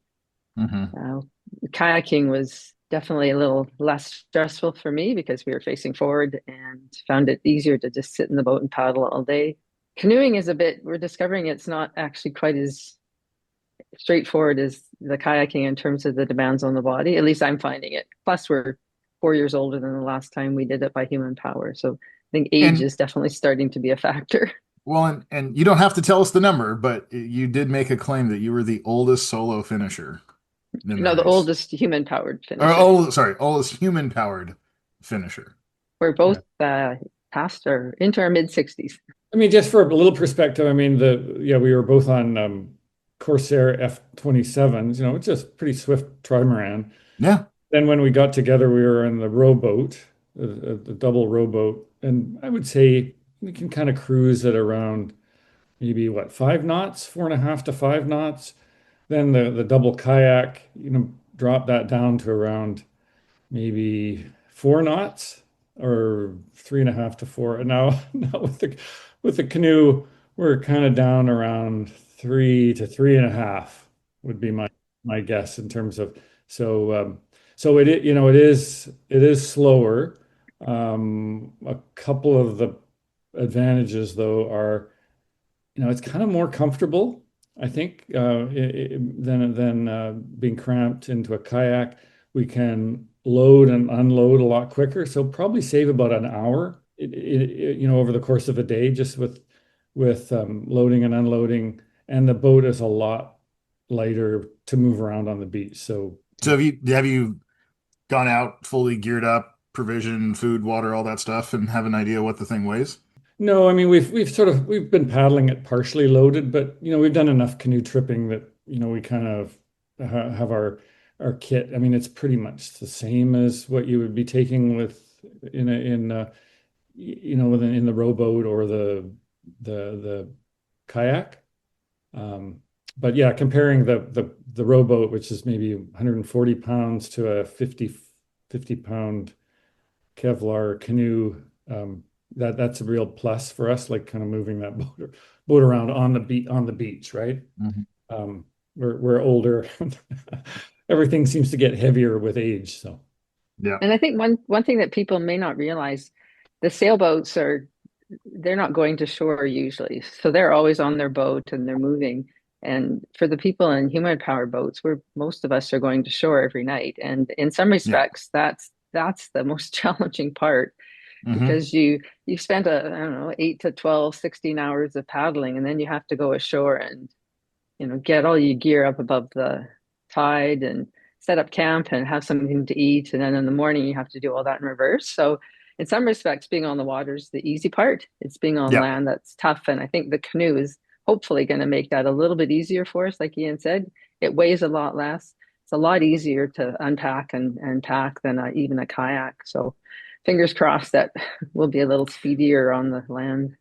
Uh, Kayaking was definitely a little less stressful for me because we were facing forward and found it easier to just sit in the boat and paddle all day. Canoeing is a bit, we're discovering it's not actually quite as straightforward as the kayaking in terms of the demands on the body. At least I'm finding it. Plus, we're 4 years older than the last time we did it by human power. So I think age And is definitely starting to be a factor. well, and you don't have to tell us the number, but you did make a claim that you were the oldest solo finisher in the No, the race. oldest human powered Or finisher. oldest human powered finisher. We're both past or into our mid 60s. I mean, just for a little perspective, I mean, we were both on Corsair F-27s, it's just pretty swift trimaran. Yeah. Then when we got together, we were in the rowboat, the double rowboat, and I would say we can kind of cruise at around maybe 5 knots, 4.5 to 5 knots. Then the double kayak, drop that down to around maybe 4 knots or 3.5 to 4. And now with the canoe, we're kind of down around 3 to 3.5 would be my guess in terms of so it is slower. A couple of the advantages though are it's kind of more comfortable, I think, than being cramped into a kayak. We can load and unload a lot quicker, so probably save about an hour, over the course of a day, just with loading and unloading. And the boat is a lot lighter to move around on the beach. So have you gone out fully geared up, provision, food, water, all that stuff, and have an idea what the thing weighs? No, I mean we've been paddling it partially loaded, but we've done enough canoe tripping that we kind of have our kit. I mean, it's pretty much the same as what you would be taking with in the rowboat or the kayak. But yeah, comparing the rowboat, which is maybe 140 pounds, to a 50 pound Kevlar canoe. That's a real plus for us, like kind of moving that boat around on the beach, right? We're older. Everything seems to get heavier with age. So yeah. And I think one thing that people may not realize, the sailboats they're not going to shore usually. So they're always on their boat and they're moving. And for the people in human powered boats, where most of us are going to shore every night. And in some respects, that's the most challenging part. Because you've spent I don't know, 8 to 12, 16 hours of paddling, and then you have to go ashore and get all your gear up above the tide and set up camp and have something to eat, and then in the morning you have to do all that in reverse. So in some respects, being on the water is the easy part. It's being on land that's tough, and I think the canoe is hopefully going to make that a little bit easier for us. Like Ian said, it weighs a lot less. It's a lot easier to unpack and pack than even a kayak. So fingers crossed that we'll be a little speedier on the land.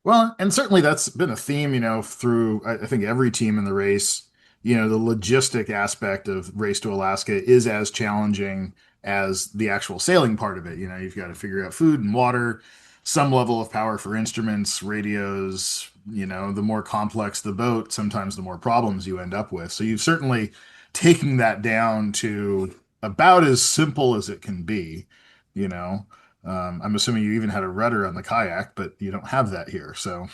Well, and certainly that's been a theme, through I think every team in the race. The logistic aspect of Race to Alaska is as challenging as the actual sailing part of it. You've got to figure out food and water, some level of power for instruments, radios. The more complex the boat, sometimes the more problems you end up with. So you've certainly taken that down to about as simple as it can be. I'm assuming you even had a rudder on the kayak, but you don't have that here. So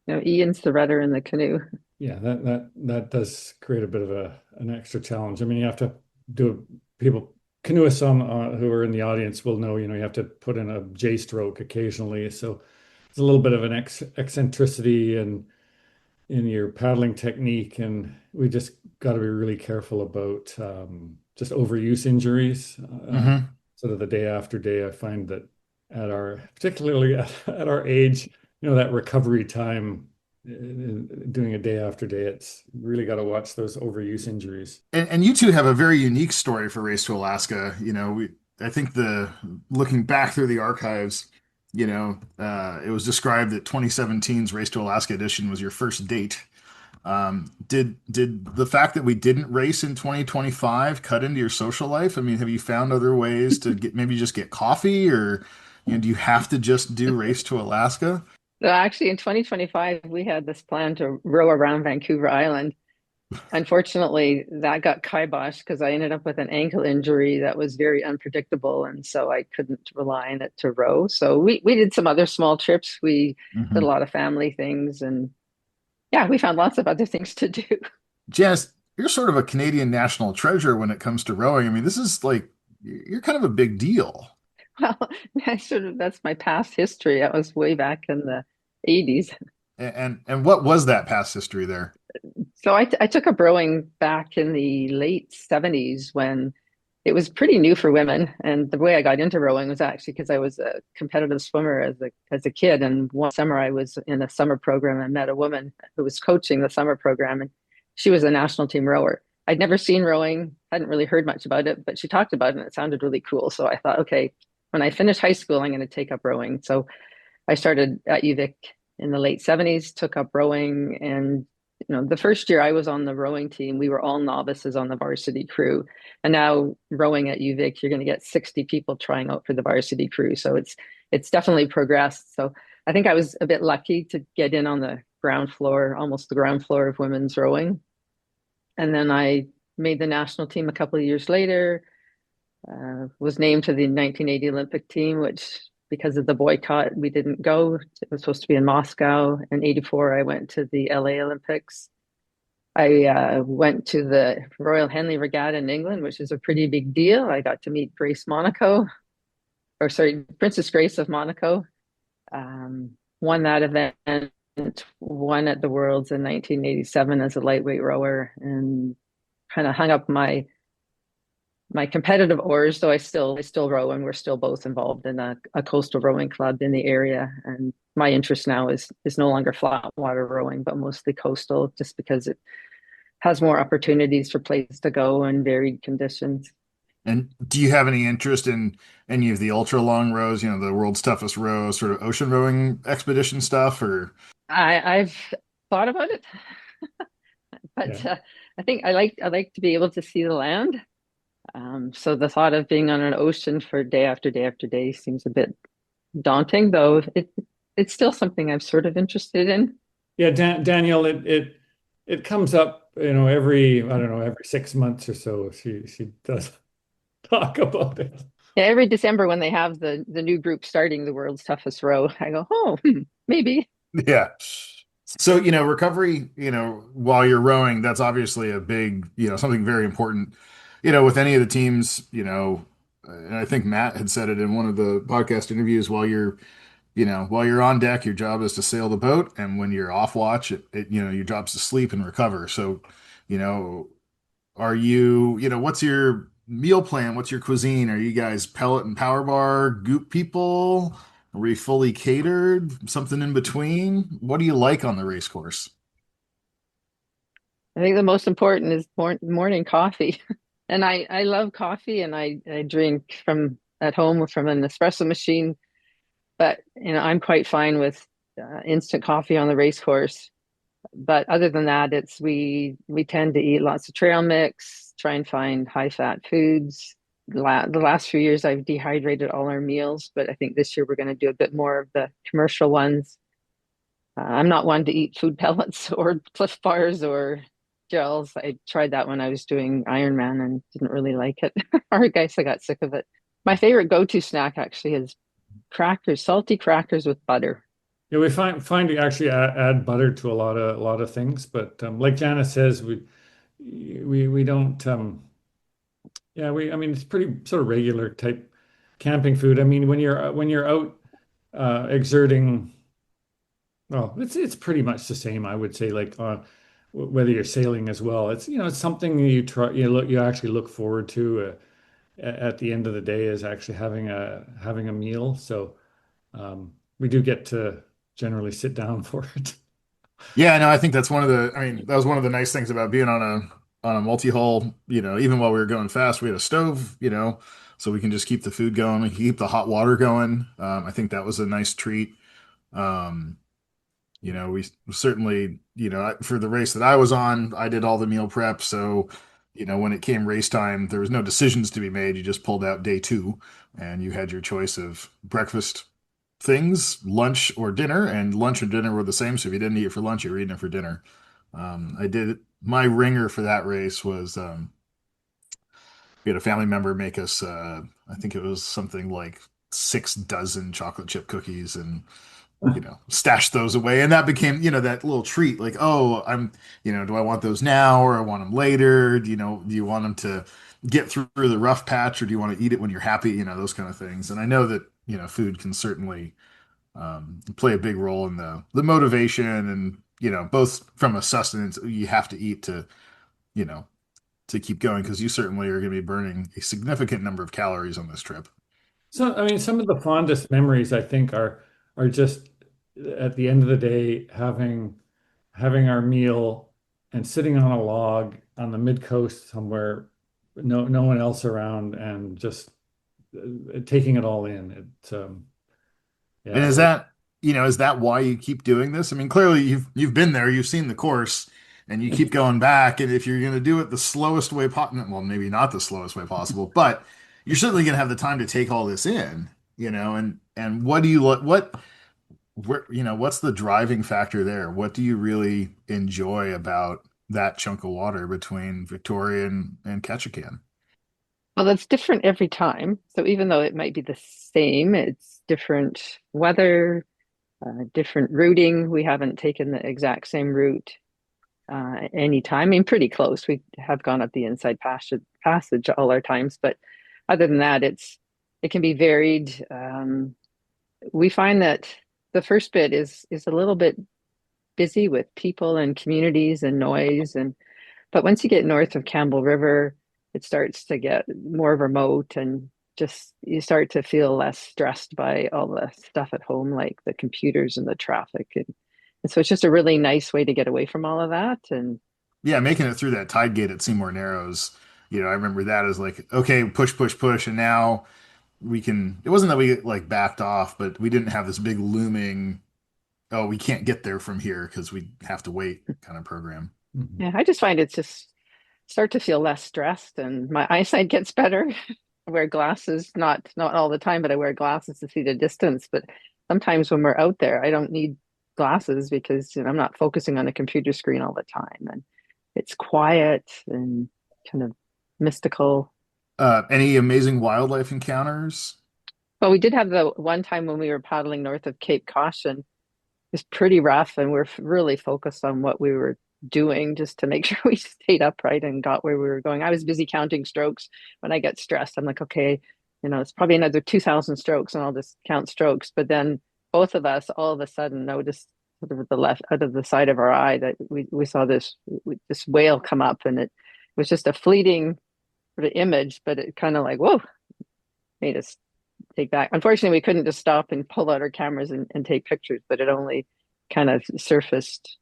Ian's the rudder in the canoe. Yeah, that does create a bit of an extra challenge. I mean, you have to do people canoeists who are in the audience will know, you know, you have to put in a J stroke occasionally. So it's a little bit of an eccentricity and in your paddling technique, and we just got to be really careful about just overuse injuries. Sort of the day after day, I find that particularly at our age, you know, that recovery time, doing a day after day, it's really got to watch those overuse injuries. And you two have a very unique story for Race to Alaska. I think looking back through the archives, it was described that 2017's Race to Alaska edition was your first date. Did the fact that we didn't race in 2025 cut into your social life? I mean, have you found other ways to maybe just get coffee, or do you have to just do Race to Alaska? So actually, in 2025, we had this plan to row around Vancouver Island. Unfortunately, that got kiboshed because I ended up with an ankle injury that was very unpredictable, and so I couldn't rely on it to row. So we did some other small trips. We did a lot of family things, and yeah, we found lots of other things to do. Jess, you're sort of a Canadian national treasure when it comes to rowing. I mean, this is like you're kind of a big deal. Well, that's my past history. That was way back in the 80s. And what was that past history there? So I took up rowing back in the late 70s when it was pretty new for women. And the way I got into rowing was actually because I was a competitive swimmer as a kid. And one summer I was in a summer program and met a woman who was coaching the summer program, and she was a national team rower. I'd never seen rowing, hadn't really heard much about it, but she talked about it and it sounded really cool. So I thought, okay, when I finish high school, I'm going to take up rowing. So I started at UVic in the late 70s, took up rowing, and the first year I was on the rowing team, we were all novices on the varsity crew. And now rowing at UVic, you're going to get 60 people trying out for the varsity crew. So it's definitely progressed. So I think I was a bit lucky to get in on the ground floor, almost the ground floor of women's rowing. And then I made the national team a couple of years later, was named to the 1980 Olympic team, which because of the boycott, we didn't go. It was supposed to be in Moscow. In 84, I went to the LA Olympics. I went to the Royal Henley Regatta in England, which is a pretty big deal. I got to meet Princess Grace of Monaco. Won that event, won at the Worlds in 1987 as a lightweight rower, and kind of hung up my competitive oars, though I still row, and we're still both involved in a coastal rowing club in the area. And my interest now is no longer flat water rowing, but mostly coastal, just because it has more opportunities for places to go and varied conditions. And do you have any interest in any of the ultra long rows, the world's toughest row, sort of ocean rowing expedition stuff, or? I've thought about it, but yeah. I think I like to be able to see the land. So the thought of being on an ocean for day after day after day seems a bit daunting, though it's still something I'm sort of interested in. Yeah, Danielle, it comes up, every 6 months or so. She does talk about it. Yeah, every December when they have the new group starting the world's toughest row, I go, oh, maybe. Yeah. So, recovery, while you're rowing, that's obviously a big, something very important. With any of the teams, and I think Matt had said it in one of the podcast interviews, while you're on deck, your job is to sail the boat. And when you're off watch, your job's to sleep and recover. So, are you, what's your meal plan? What's your cuisine? Are you guys pellet and power bar goop people? Are we fully catered? Something in between? What do you like on the race course? I think the most important is morning coffee. And I love coffee, and I drink from at home from an espresso machine. But I'm quite fine with instant coffee on the race course. But other than that, we tend to eat lots of trail mix, try and find high fat foods. The last few years, I've dehydrated all our meals, but I think this year we're going to do a bit more of the commercial ones. I'm not one to eat food pellets or Cliff Bars or gels. I tried that when I was doing Ironman and didn't really like it. Or I guess I got sick of it. My favorite go-to snack actually is crackers, salty crackers with butter. Yeah, we find to actually add butter to a lot of things, but like Janice says, we don't. Yeah, I mean, it's pretty sort of regular type camping food. I mean, when you're out exerting, well, it's pretty much the same, I would say. Like whether you're sailing as well, it's something you actually look forward to at the end of the day is actually having a meal. So we do get to generally sit down for it. Yeah, no, I think that's one of the. I mean, that was one of the nice things about being on a multi-hull. Even while we were going fast, we had a stove. So we can just keep the food going. We can keep the hot water going. I think that was a nice treat. Um, we certainly, for the race that I was on, I did all the meal prep. So, when it came race time, there was no decisions to be made. You just pulled out day two, and you had your choice of breakfast things, lunch or dinner, and lunch and dinner were the same. So if you didn't eat it for lunch, you were eating it for dinner. I did my ringer for that race was we had a family member make us I think it was something like 6 dozen chocolate chip cookies and stash those away. And that became, that little treat like, oh, do I want those now or I want them later? Do you want them to get through the rough patch or do you want to eat it when you're happy? Those kind of things. And I know that, food can certainly play a big role in the motivation and, both from a sustenance, you have to eat you know, to keep going because you certainly are going to be burning a significant number of calories on this trip. So, I mean, some of the fondest memories I think are just at the end of the day having our meal and sitting on a log on the mid coast somewhere, no one else around, and just taking it all in. And Yeah, is that why you keep doing this? I mean, clearly you've been there, you've seen the course, and you keep going back. And if you're going to do it the slowest way possible, well, maybe not the slowest way possible, but you're certainly going to have the time to take all this in, and what do you what's the driving factor there? What do you really enjoy about that chunk of water between Victoria and Ketchikan? Well, that's different every time. So even though it might be the same, it's different weather, different routing. We haven't taken the exact same route any time. I mean, pretty close. We have gone up the inside passage all our times, but other than that, it can be varied. We find that the first bit is a little bit busy with people and communities and noise, but once you get north of Campbell River, it starts to get more remote and just you start to feel less stressed by all the stuff at home, like the computers and the traffic. And so it's just a really nice way to get away from all of that. And Yeah, making it through that tide gate at Seymour Narrows, I remember that as like, okay, push, push, push, and now we can. It wasn't that we like backed off, but we didn't have this big looming, oh, we can't get there from here because we have to wait kind of program. Mhm. yeah, I just find it's just start to feel less stressed and my eyesight gets better. I wear glasses, not all the time, but I wear glasses to see the distance. But sometimes when we're out there, I don't need glasses because I'm not focusing on a computer screen all the time. And it's quiet and kind of mystical. Any amazing wildlife encounters? Well, we did have the one time when we were paddling north of Cape Caution. It was pretty rough, and we're really focused on what we were doing just to make sure we stayed upright and got where we were going. I was busy counting strokes. When I get stressed, I'm like, okay, it's probably another 2,000 strokes, and I'll just count strokes. But then both of us all of a sudden noticed sort of the left out of the side of our eye that we saw this whale come up, and it was just a fleeting sort of image, but it kind of like, whoa, made us take back. Unfortunately, we couldn't just stop and pull out our cameras and take pictures, but it only kind of surfaced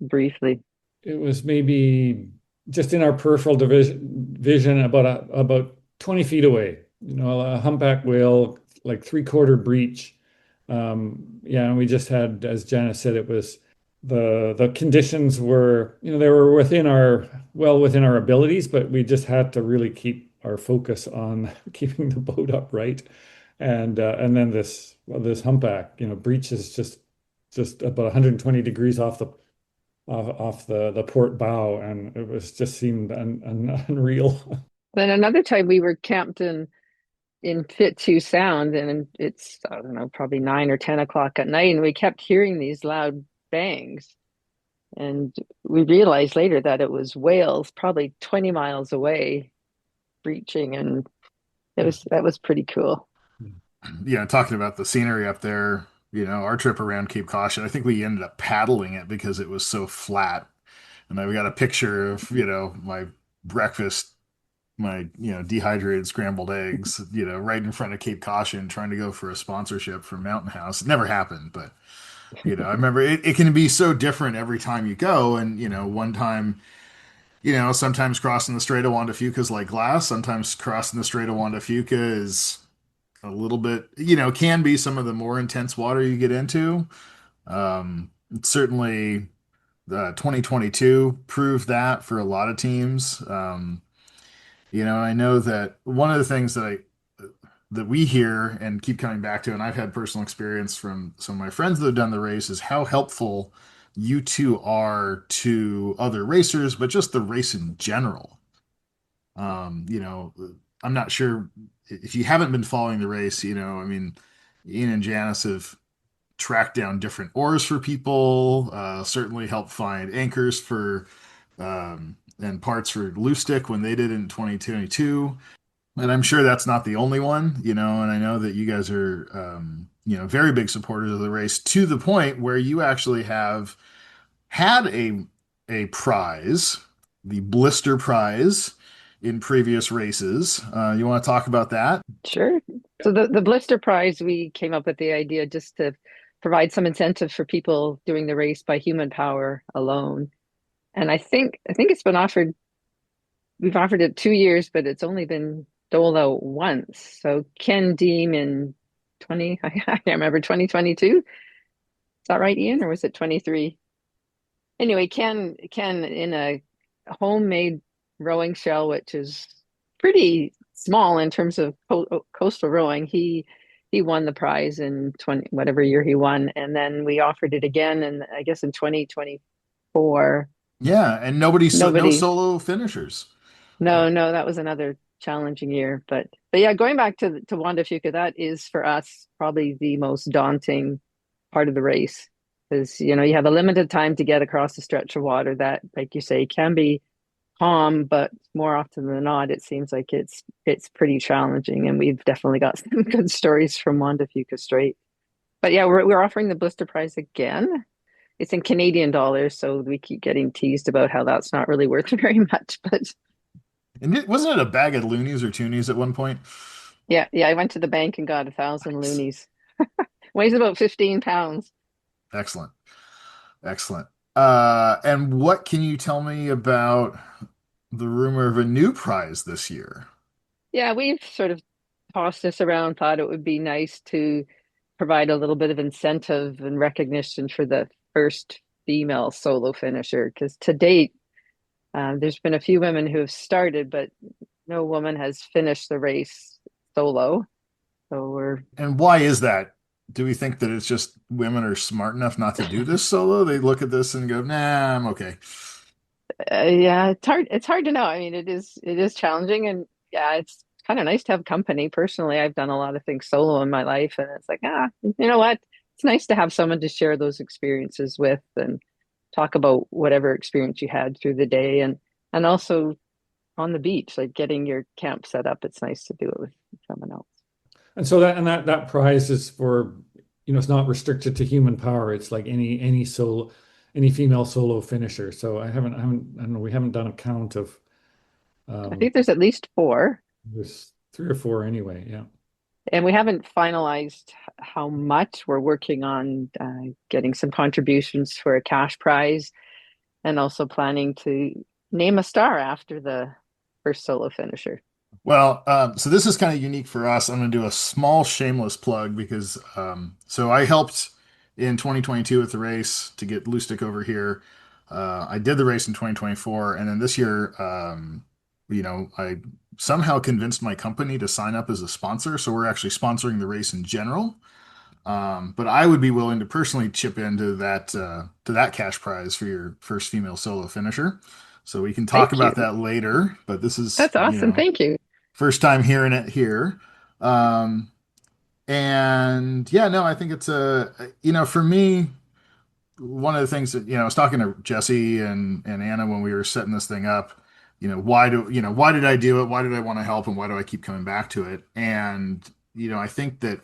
briefly. It was maybe just in our peripheral vision about 20 feet away. A humpback whale, like three-quarter breach. Yeah, and we just had, as Janice said, it was the conditions were, they were within our abilities, but we just had to really keep our focus on keeping the boat upright. And then this humpback, breach is just about 120 degrees off the port bow, and it was just seemed unreal. Then another time we were camped in in Pit 2 Sound, and it's, I don't know, probably 9 or 10 o'clock at night, and we kept hearing these loud bangs. And we realized later that it was whales probably 20 miles away breaching, and that was pretty cool. Yeah, talking about the scenery up there, our trip around Cape Caution, I think we ended up paddling it because it was so flat. And I've got a picture of, my breakfast, my, dehydrated scrambled eggs, right in front of Cape Caution trying to go for a sponsorship from Mountain House. It never happened, but, I remember it can be so different every time you go. And, one time, sometimes crossing the Strait of Juan de Fuca is like glass. Sometimes crossing the Strait of Juan de Fuca is a little bit, can be some of the more intense water you get into. Certainly, 2022 proved that for a lot of teams. I know that one of the things that we hear and keep coming back to, and I've had personal experience from some of my friends that have done the race, is how helpful you two are to other racers, but just the race in general. I'm not sure if you haven't been following the race, I mean, Ian and Janice have tracked down different oars for people, certainly helped find anchors for and parts for loose stick when they did in 2022. And I'm sure that's not the only one, and I know that you guys are, very big supporters of the race to the point where you actually have had a prize, the blister prize in previous races. You want to talk about that? Sure. So the blister prize, we came up with the idea just to provide some incentive for people doing the race by human power alone. And I think it's been offered. We've offered it 2 years, but it's only been doled out once. So Ken Deem in 20, I can't remember, 2022. Is that right, Ian, or was it 23? Anyway, Ken in a homemade rowing shell, which is pretty small in terms of coastal rowing. He won the prize in 20 whatever year he won, and then we offered it again, and I guess in 2024. Yeah, and no Nobody, solo finishers. no, that was another challenging year. But yeah, going back to Juan de Fuca, that is for us probably the most daunting part of the race, because you have a limited time to get across a stretch of water that, like you say, can be calm, but more often than not, it seems like it's pretty challenging. And we've definitely got some good stories from Juan de Fuca Strait. But yeah, we're offering the blister prize again. It's in Canadian dollars, so we keep getting teased about how that's not really worth very much. But And wasn't it a bag of loonies or toonies at one point? yeah, I went to the bank and got 1,000 loonies. Weighs about 15 pounds. Excellent. Excellent. And what can you tell me about the rumor of a new prize this year? Yeah, we've sort of tossed this around, thought it would be nice to provide a little bit of incentive and recognition for the first female solo finisher, because to date, there's been a few women who have started, but no woman has finished the race solo. So And why is that? Do we think that it's just women are smart enough not to do this solo? They look at this and go, "Nah, I'm okay." yeah, it's hard. It's hard to know. I mean, it is challenging, and yeah, it's kind of nice to have company. Personally, I've done a lot of things solo in my life, and it's like, you know what? It's nice to have someone to share those experiences with and talk about whatever experience you had through the day, and also on the beach, like getting your camp set up. It's nice to do it with someone else. And so that prize is for, it's not restricted to human power. It's like any female solo finisher. So I don't know, we haven't done a count of I think there's at least 4. there's 3 or 4 anyway. Yeah. And we haven't finalized how much. We're working on getting some contributions for a cash prize, and also planning to name a star after the first solo finisher. Well, so this is kind of unique for us. I'm going to do a small shameless plug because so I helped in 2022 with the race to get Blue Stick over here. I did the race in 2024, and then this year, I somehow convinced my company to sign up as a sponsor. So we're actually sponsoring the race in general. But I would be willing to personally chip into that cash prize for your first female solo finisher. So we can talk Thank about you. that later. But this is That's awesome. Thank you. first time hearing it here. Um, and yeah, no, I think it's for me, one of the things that, I was talking to Jesse and Anna when we were setting this thing up, why did I do it? Why did I want to help? And why do I keep coming back to it? And, I think that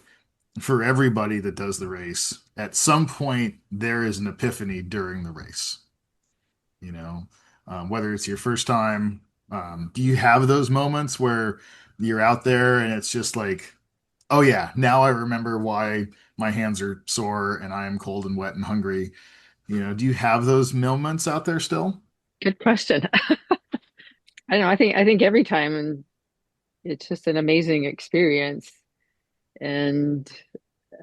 for everybody that does the race, at some point, there is an epiphany during the race, you know, whether it's your first time. Do you have those moments where you're out there and it's just like, oh yeah, now I remember why my hands are sore and I am cold and wet and hungry. Do you have those moments out there still? Good question. I don't know. I think every time, and it's just an amazing experience. And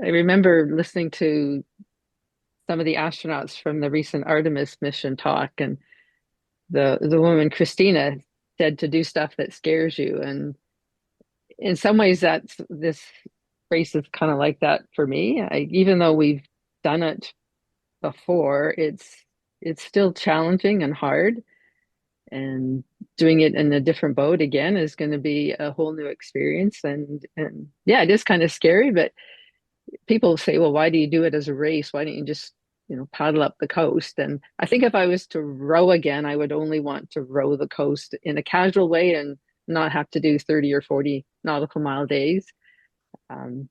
I remember listening to some of the astronauts from the recent Artemis mission talk, and the woman Christina said to do stuff that scares you. And in some ways, that's this race is kind of like that for me. Even though we've done it before, it's still challenging and hard. And doing it in a different boat again is going to be a whole new experience. And yeah, it is kind of scary, but people say, well, why do you do it as a race? Why don't you just, paddle up the coast? And I think if I was to row again, I would only want to row the coast in a casual way and not have to do 30 or 40 nautical mile days. Um,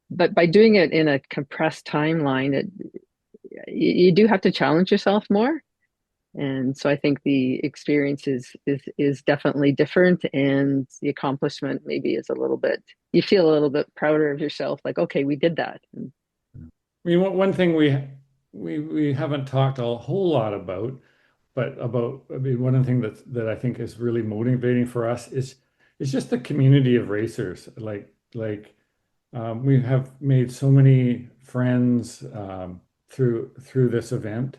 but by doing it in a compressed timeline, you do have to challenge yourself more. And so I think the experience is definitely different, and the accomplishment maybe is a little bit, you feel a little bit prouder of yourself, like, okay, we did that. I mean, one thing we haven't talked a whole lot about, but I mean, one of the things that I think is really motivating for us is just the community of racers. We have made so many friends through this event,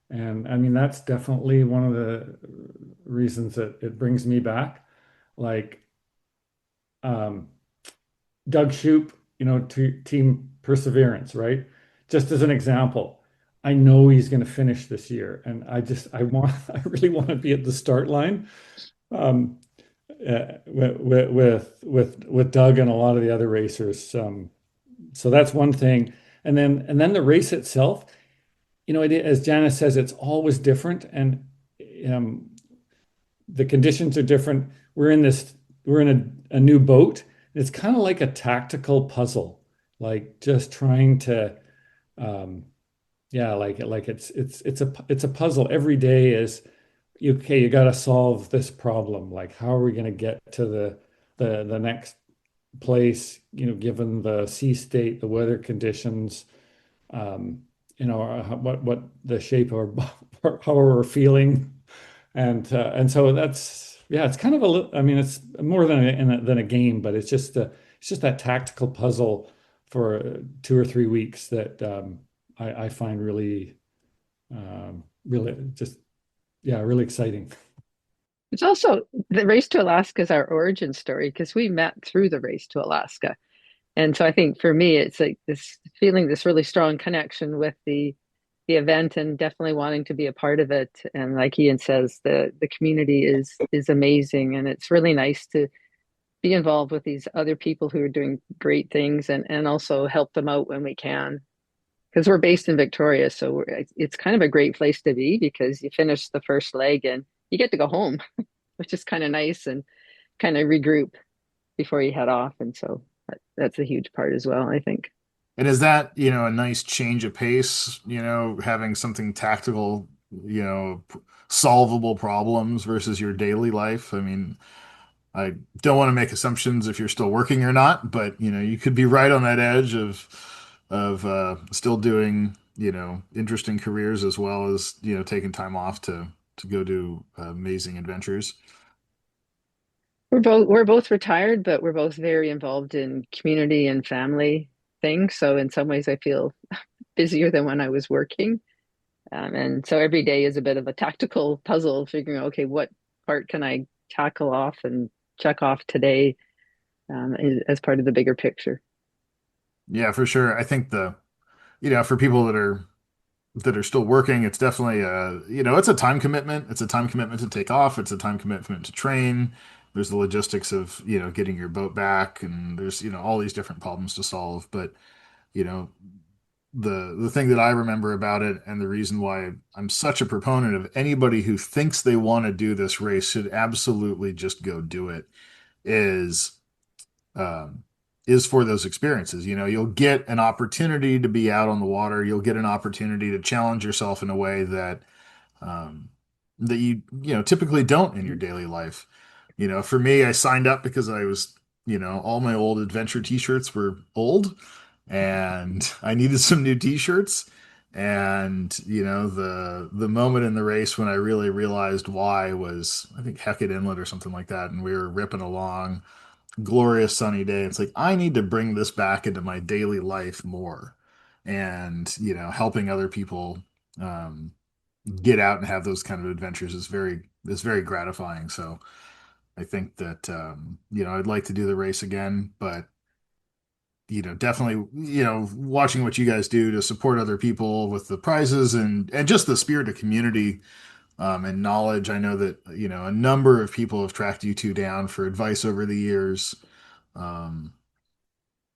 and I mean that's definitely one of the reasons that it brings me back. Like um, Doug Shoup, to Team Perseverance, right? Just as an example, I know he's going to finish this year, and I really want to be at the start line, um, with Doug and a lot of the other racers. So that's one thing, and then the race itself, as Janice says, it's always different, and um, the conditions are different. We're in a new boat. It's kind of like a tactical puzzle, like just trying to, um, yeah, like it's a puzzle. Every day is okay. You got to solve this problem. Like, how are we going to get to the next place? Given the sea state, the weather conditions, what the shape of how we're feeling. And so that's, yeah, it's kind of I mean, it's more than a game, but it's just that tactical puzzle for 2 or 3 weeks that I find really just, yeah, really exciting. It's also the race to Alaska is our origin story because we met through the race to Alaska. And so I think for me, it's like this feeling, this really strong connection with the event, and definitely wanting to be a part of it. And like Ian says, the community is amazing, and it's really nice to be involved with these other people who are doing great things, and also help them out when we can. Because we're based in Victoria, so it's kind of a great place to be because you finish the first leg and you get to go home, which is kind of nice, and kind of regroup before you head off. And so that's a huge part as well, I think. And is that, a nice change of pace, having something tactical, solvable problems versus your daily life? I mean, I don't want to make assumptions if you're still working or not, but you could be right on that edge of still doing, interesting careers as well as, taking time off to go do amazing adventures. We're both retired, but we're both very involved in community and family things. So in some ways, I feel busier than when I was working. And so every day is a bit of a tactical puzzle, figuring out, okay, what part can I tackle off and check off today, as part of the bigger picture. Yeah, for sure. I think for people that are still working, it's definitely it's a time commitment. It's a time commitment to take off. It's a time commitment to train. there's the logistics of, getting your boat back, and there's, all these different problems to solve. But, you know, the thing that I remember about it, and the reason why I'm such a proponent of anybody who thinks they want to do this race should absolutely just go do it, is um, is for those experiences. You'll get an opportunity to be out on the water. You'll get an opportunity to challenge yourself in a way um, that you typically don't in your daily life. For me, I signed up because I was, all my old adventure t-shirts were old, and I needed some new t-shirts. And the moment in the race when I really realized why was, I think, Hecate Inlet or something like that, and we were ripping along, glorious sunny day. It's like, I need to bring this back into my daily life more, and helping other people um, get out and have those kind of adventures is very gratifying. So I think that I'd like to do the race again, but definitely, watching what you guys do to support other people with the prizes, and just the spirit of community, and knowledge. I know that, a number of people have tracked you two down for advice over the years. Um,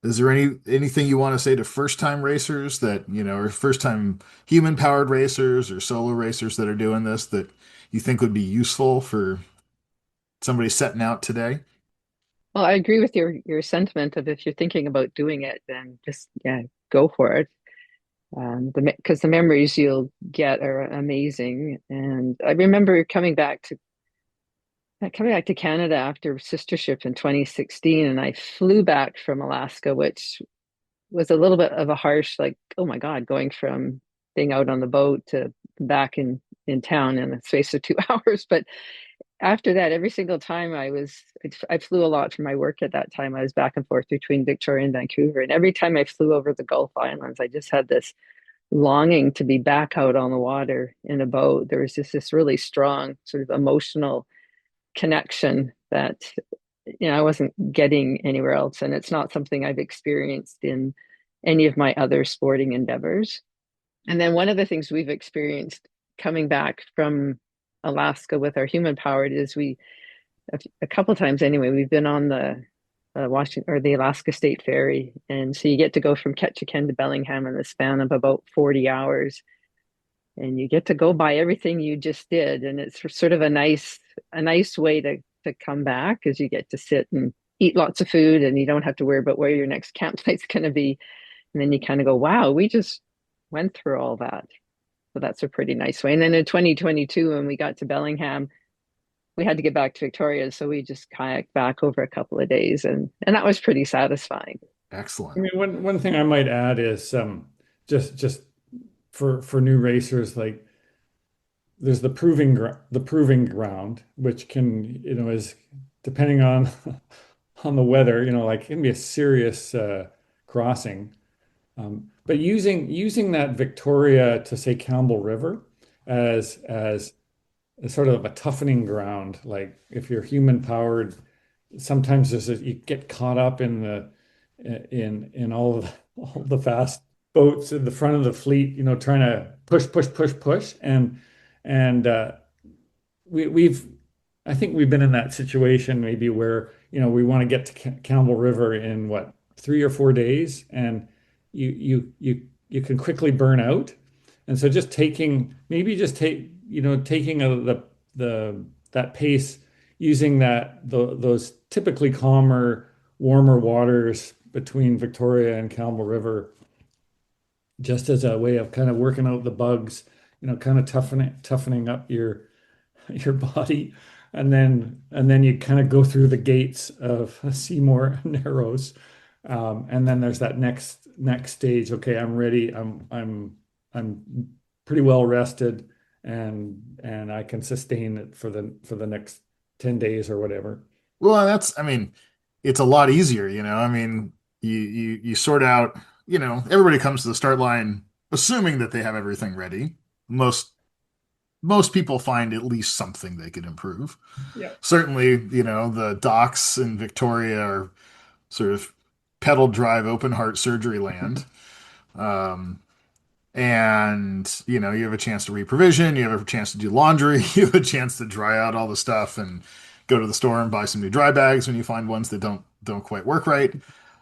is there anything you want to say to first time racers that, or first time human powered racers or solo racers that are doing this, that you think would be useful for somebody setting out today? Well, I agree with your sentiment of if you're thinking about doing it, then just yeah, go for it. Because the memories you'll get are amazing. And I remember coming back to Canada after sistership in 2016, and I flew back from Alaska, which was a little bit of a harsh, like, oh my God, going from being out on the boat to back in town in the space of 2 hours. But after that, every single time I flew a lot for my work at that time. I was back and forth between Victoria and Vancouver. And every time I flew over the Gulf Islands, I just had this longing to be back out on the water in a boat. There was just this really strong sort of emotional connection that, I wasn't getting anywhere else. And it's not something I've experienced in any of my other sporting endeavors. And then one of the things we've experienced coming back from Alaska with our human powered is a couple times anyway, we've been on the Washington or the Alaska State Ferry, and so you get to go from Ketchikan to Bellingham in the span of about 40 hours, and you get to go by everything you just did, and it's sort of a nice way to come back, because you get to sit and eat lots of food, and you don't have to worry about where your next campsite's going to be, and then you kind of go, wow, we just went through all that. So that's a pretty nice way. And then in 2022, when we got to Bellingham, we had to get back to Victoria, so we just kayaked back over a couple of days, and that was pretty satisfying. I Excellent. mean, one thing I might add is just for new racers, like there's the proving ground, which can, is depending on on the weather, like it can be a serious crossing. But using that Victoria to, say, Campbell River as sort of a toughening ground, like if you're human powered, sometimes you get caught up in in all the fast boats in the front of the fleet, trying to push, and we've I think we've been in that situation maybe where, we want to get to Campbell River in what, 3 or 4 days, and you can quickly burn out. And so just taking maybe just take you know taking the that pace, using those typically calmer, warmer waters between Victoria and Campbell River, just as a way of kind of working out the bugs, kind of toughening up your body, and then you kind of go through the gates of Seymour Narrows, and then there's that next stage. Okay, I'm ready. I'm pretty well rested, and I can sustain it for the next 10 days or whatever. Well, I mean, it's a lot easier, I mean, you sort out, everybody comes to the start line assuming that they have everything ready. Most people find at least something they could improve. Yeah. Certainly, the docks in Victoria are sort of pedal drive open heart surgery land. Um, and you have a chance to reprovision, you have a chance to do laundry, you have a chance to dry out all the stuff, and go to the store and buy some new dry bags when you find ones that don't quite work right.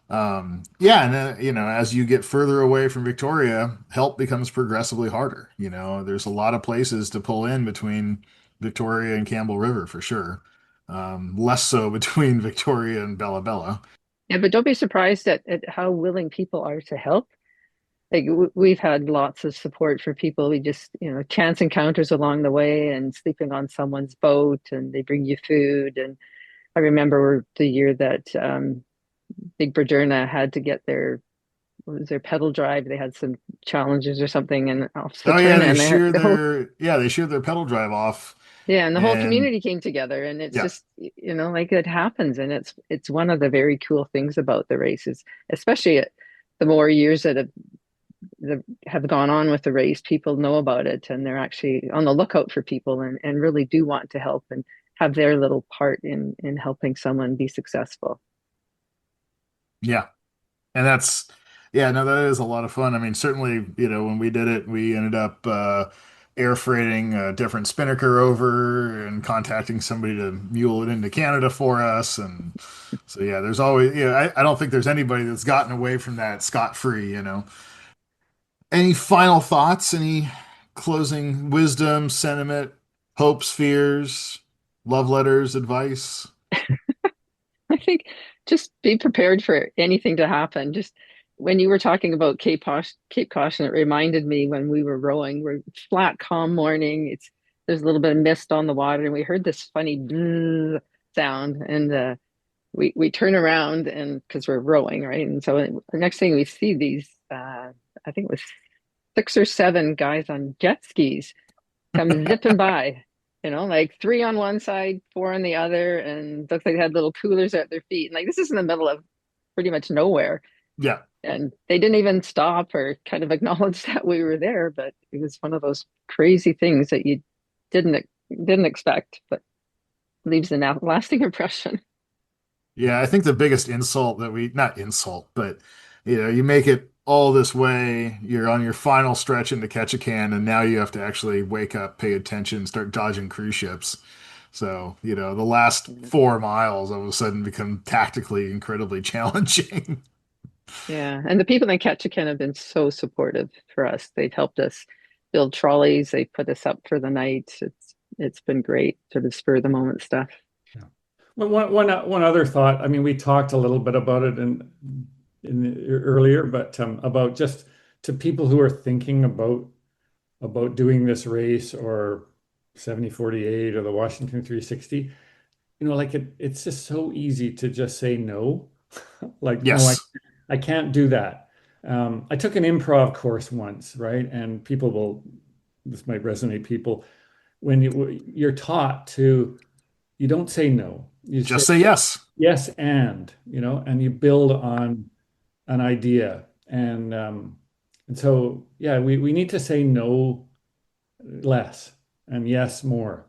Yeah, and then, as you get further away from Victoria, help becomes progressively harder. There's a lot of places to pull in between Victoria and Campbell River for sure. Less so between Victoria and Bella Bella. Yeah, but don't be surprised at how willing people are to help. Like we've had lots of support for people. We just, chance encounters along the way and sleeping on someone's boat and they bring you food. And I remember the year that Big Berderna had to get what was their pedal drive? They had some challenges or something and off Oh yeah, Saturna and they had the whole they shear their pedal drive off, yeah, and the whole and community came together and it's yeah, just, like it happens and it's one of the very cool things about the races, especially the more years that have gone on with the race, people know about it and they're actually on the lookout for people and really do want to help and have their little part in helping someone be successful. yeah, and yeah, no, that is a lot of fun. I mean, certainly, when we did it, we ended up air freighting a different spinnaker over and contacting somebody to mule it into Canada for us. And so, yeah, there's always, I don't think there's anybody that's gotten away from that scot-free. Any final thoughts? Any closing wisdom, sentiment, hopes, fears, love letters, advice? I think just be prepared for anything to happen. Just when you were talking about Cape Caution, it reminded me when we were rowing, we're flat, calm morning. There's a little bit of mist on the water, and we heard this funny bzzz sound, and we turn around and because we're rowing, right? And so the next thing we see these, I think it was 6 or 7 guys on jet skis come zipping by, like 3 on one side, 4 on the other, and looked like they had little coolers at their feet. And like this is in the middle of pretty much nowhere. Yeah. And they didn't even stop or kind of acknowledge that we were there, but it was one of those crazy things that you didn't expect, but leaves a lasting impression. Yeah, I think the biggest insult not insult, but you make it all this way, you're on your final stretch into Ketchikan, and now you have to actually wake up, pay attention, start dodging cruise ships. So, the last 4 miles all of a sudden become tactically incredibly challenging. Yeah, and the people in Ketchikan have been so supportive for us. They've helped us build trolleys. They put us up for the night. It's been great, sort of spur of the moment stuff. Yeah. Well, one other thought. I mean, we talked a little bit about it earlier, but about just to people who are thinking about doing this race or 70-48 or the Washington 360, like it's just so easy to just say no. Like, no, Yes. I can't do that. I took an improv course once, right? And this might resonate people, when you're taught to, you don't say no. You Just say say yes. yes, and you build on an idea. And so, yeah, we need to say no less and yes more.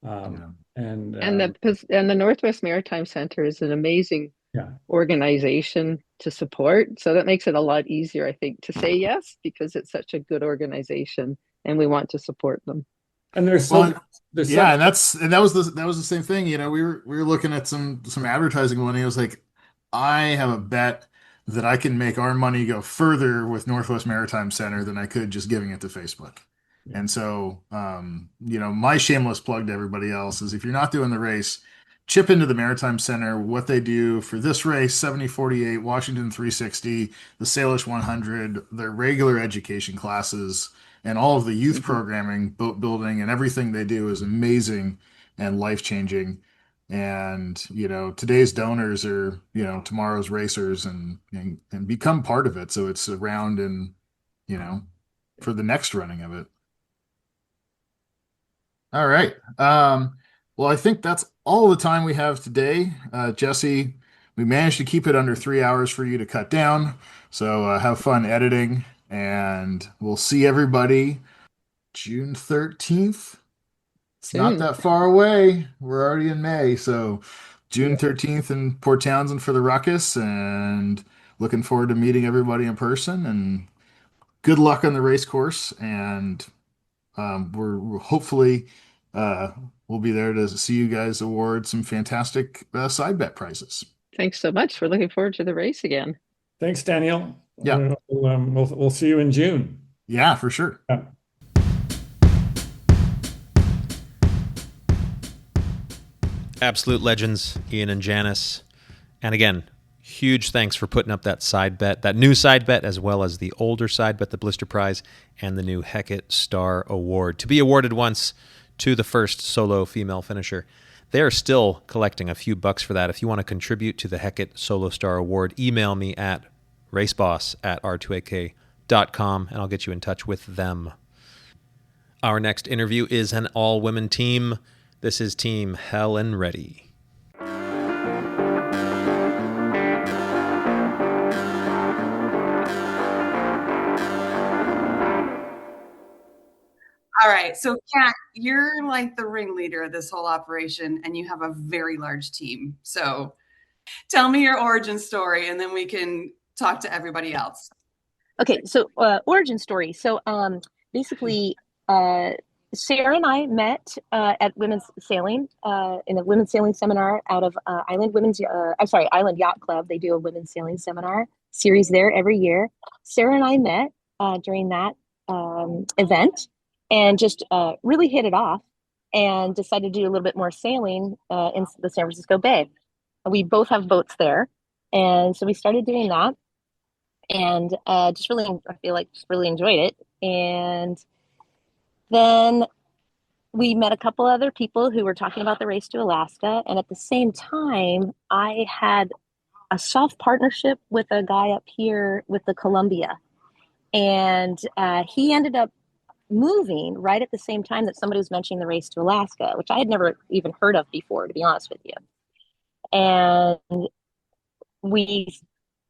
Yeah. And the Northwest Maritime Center is an amazing Yeah. organization to support. So that makes it a lot easier, I think, to say yes because it's such a good organization and we want to support them. And there's Well, yeah, such and that was the same thing. We were looking at some advertising money. I was like, I have a bet that I can make our money go further with Northwest Maritime Center than I could just giving it to Facebook. Yeah. And so, my shameless plug to everybody else is if you're not doing the race, chip into the Maritime Center. What they do for this race, 70-48, Washington 360, the Salish 100, their regular education classes and all of the youth programming, boat building, and everything they do is amazing and life changing. And today's donors are tomorrow's racers and become part of it. So it's around and for the next running of it. All right. Well, I think that's all the time we have today. Jesse, we managed to keep it under 3 hours for you to cut down. So have fun editing, and we'll see everybody June 13th. It's not Soon. that far away. We're already in May. So June 13th in Port Townsend for the Ruckus, and looking forward to meeting everybody in person. And good luck on the race course. And we're hopefully we'll be there to see you guys award some fantastic side bet prizes. Thanks so much. We're looking forward to the race again. Thanks, Daniel. Yeah. We'll see you in June. Yeah, for sure. Yeah. Absolute legends, Ian and Janice. And again, huge thanks for putting up that side bet, that new side bet, as well as the older side bet, the Blister Prize, and the new Hecate Star Award, to be awarded once to the first solo female finisher. They're still collecting a few bucks for that. If you want to contribute to the Hecate Solo Star Award, email me at raceboss@r2ak.com, and I'll get you in touch with them. Our next interview is an all-women team. This is Team Helen Reddy. All right, so Kat, you're like the ringleader of this whole operation, and you have a very large team. So tell me your origin story, and then we can talk to everybody else. Okay, so origin story. So basically, Sarah and I met at women's sailing in a women's sailing seminar out of Island Yacht Club. They do a women's sailing seminar series there every year. Sarah and I met during that event and just really hit it off and decided to do a little bit more sailing in the San Francisco Bay. We both have boats there, and so we started doing that, and I feel like just really enjoyed it. And then we met a couple other people who were talking about the race to Alaska. And at the same time, I had a soft partnership with a guy up here with the Columbia. And he ended up moving right at the same time that somebody was mentioning the race to Alaska, which I had never even heard of before, to be honest with you. And we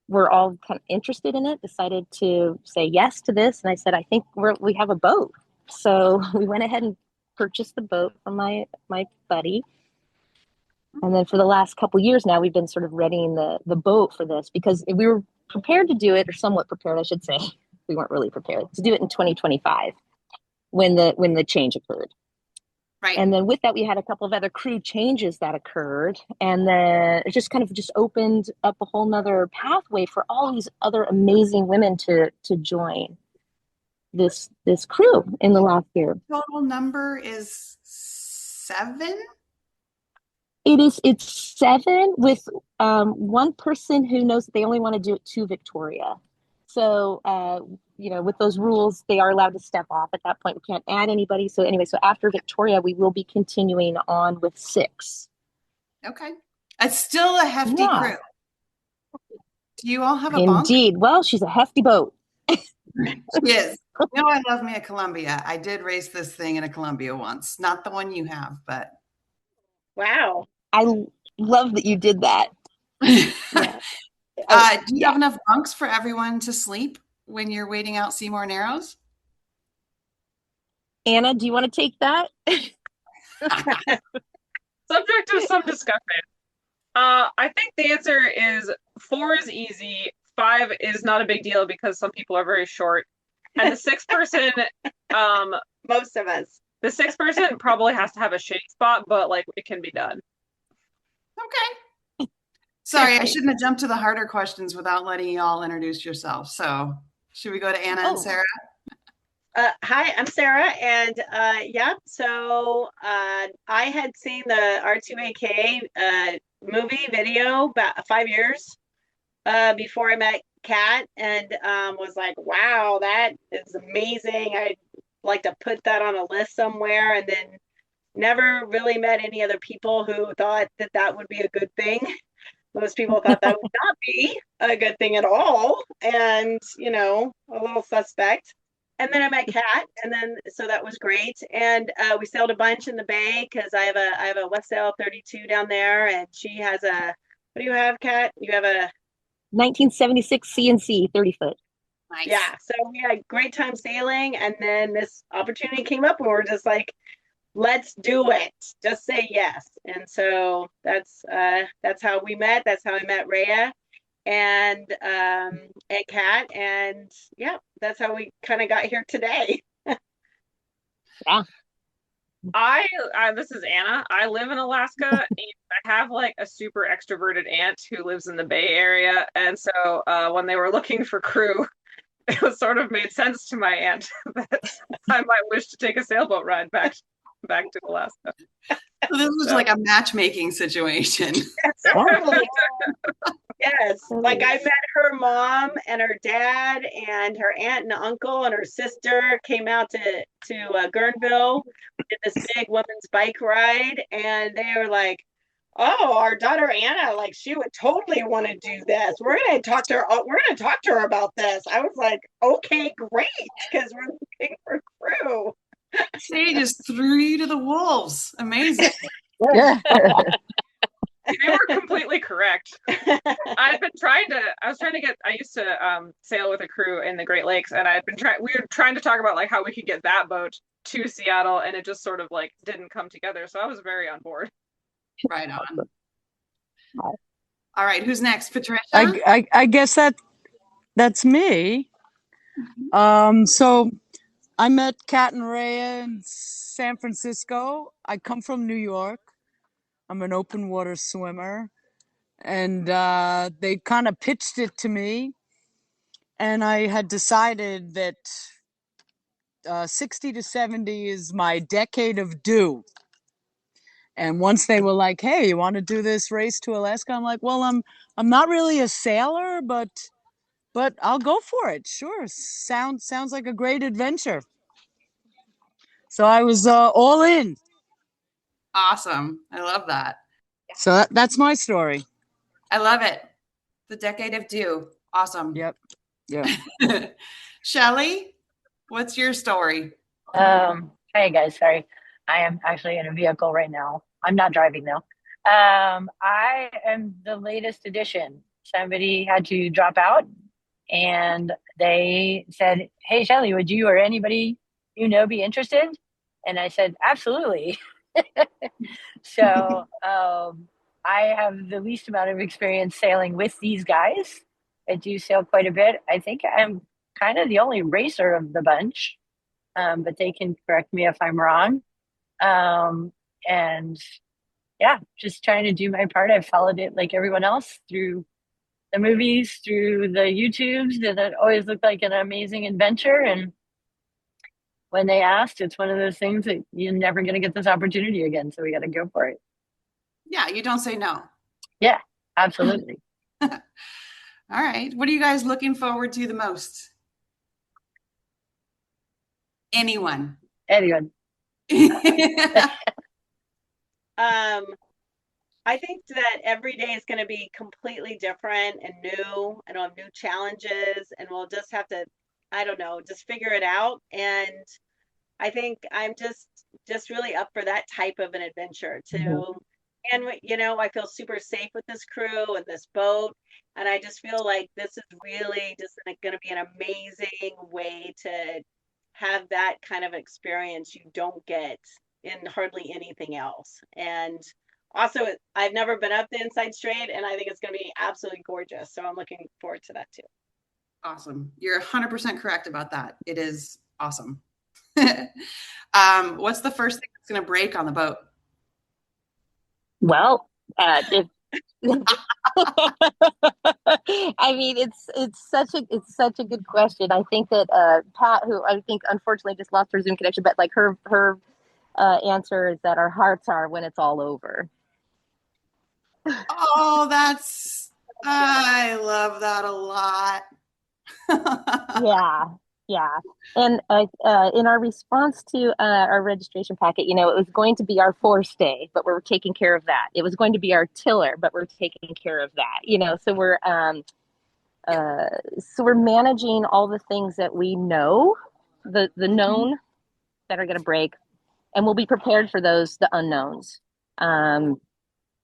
were all kind of interested in it, decided to say yes to this. And I said, I think we have a boat. So we went ahead and purchased the boat from my buddy. And then for the last couple years now, we've been sort of readying the boat for this because we were prepared to do it, or somewhat prepared, I should say. We weren't really prepared to do it in 2025 when the change occurred. Right. And then with that, we had a couple of other crew changes that occurred. And then it just kind of opened up a whole nother pathway for all these other amazing women to join this crew in the last year. Total number is 7? It's 7 with one person who knows that they only want to do it to Victoria. So, with those rules, they are allowed to step off. At that point, we can't add anybody. So anyway, so after Victoria, we will be continuing on with 6. Okay. It's still a hefty crew. Do you all have a bunk? Indeed. Well, she's a hefty boat. She is. I love me a Columbia. I did race this thing in a Columbia once. Not the one you have, but. Wow. I love that you did that. Yeah. Do you have enough bunks for everyone to sleep when you're waiting out Seymour Narrows? Anna, do you want to take that? Subject to some discussion. I think the answer is 4 is easy. 5 is not a big deal because some people are very short. And the 6th person, most of us. The 6th person probably has to have a shade spot, but it can be done. Okay. Sorry, I shouldn't have jumped to the harder questions without letting you all introduce yourself. So should we go to Anna and Sarah? Hi, I'm Sarah, and so I had seen the R2AK movie video about 5 years before I met Kat, and was like, wow, that is amazing. I'd like to put that on a list somewhere, and then never really met any other people who thought that would be a good thing. Most people thought that would not be a good thing at all, and a little suspect. And then I met Kat, and then so that was great. And we sailed a bunch in the bay because I have a West Sail 32 down there, and she has a. What do you have, Kat? You have a 1976 CNC 30-foot. Nice. Yeah, so we had a great time sailing, and then this opportunity came up, and we're just like, let's do it. Just say yes. And so that's how we met. That's how I met Rhea and Kat, and that's how we kind of got here today. Yeah. This is Anna. I live in Alaska, and I have like a super extroverted aunt who lives in the Bay Area, and so when they were looking for crew, it was sort of made sense to my aunt that I might wish to take a sailboat ride back to Alaska. So this was like a matchmaking situation. Totally. Yes, like I met her mom and her dad and her aunt and uncle and her sister came out to Guerneville, did this big women's bike ride, and they were like, "Oh, our daughter Anna, like she would totally want to do this. We're gonna talk to her. We're gonna talk to her about this." I was like, "Okay, great," because we're looking for crew. They just threw you to the wolves. Amazing. Yeah. They were completely correct. I used to sail with a crew in the Great Lakes, and we were trying to talk about like how we could get that boat to Seattle, and it just sort of like didn't come together. So I was very on board. Right on. All right, who's next? Patricia? I guess that's me. So I met Kat and Rhea in San Francisco. I come from New York. I'm an open water swimmer. And they kind of pitched it to me. And I had decided that 60 to 70 is my decade of due. And once they were like, "Hey, you want to do this race to Alaska?" I'm like, "Well, I'm not really a sailor, but I'll go for it. Sure, sounds like a great adventure." So I was all in. Awesome. I love that. So that's my story. I love it. The decade of due. Awesome. Yep. Yeah. Shelly, what's your story? Hey guys, sorry. I am actually in a vehicle right now. I'm not driving though. I am the latest addition. Somebody had to drop out and they said, "Hey Shelly, would you or anybody you know be interested?" And I said, "Absolutely." So I have the least amount of experience sailing with these guys. I do sail quite a bit. I think I'm kind of the only racer of the bunch, but they can correct me if I'm wrong. And yeah, just trying to do my part. I've followed it like everyone else through the movies, through the YouTubes, and it always looked like an amazing adventure. And when they asked, it's one of those things that you're never going to get this opportunity again. So we got to go for it. Yeah, you don't say no. Yeah, absolutely. All right. What are you guys looking forward to the most? Anyone? I think that every day is going to be completely different and new, and we'll have new challenges, and we'll just have to, I don't know, just figure it out. And I think I'm just really up for that type of an adventure too. And you know, I feel super safe with this crew and this boat, and I just feel like this is really just going to be an amazing way to have that kind of experience you don't get in hardly anything else. And also, I've never been up the Inside Strait, and I think it's going to be absolutely gorgeous. So I'm looking forward to that too. Awesome. You're 100% correct about that. It is awesome. What's the first thing that's going to break on the boat? Well, I mean, it's such a good question. I think that Pat, who I think unfortunately just lost her Zoom connection, but like her answer is that our hearts are when it's all over. Oh, I love that a lot. Yeah. And in our response to our registration packet, you know, it was going to be our forestay, but we're taking care of that. It was going to be our tiller, but we're taking care of that. You know, so we're managing all the things that we know, the known that are going to break, and we'll be prepared for the unknowns.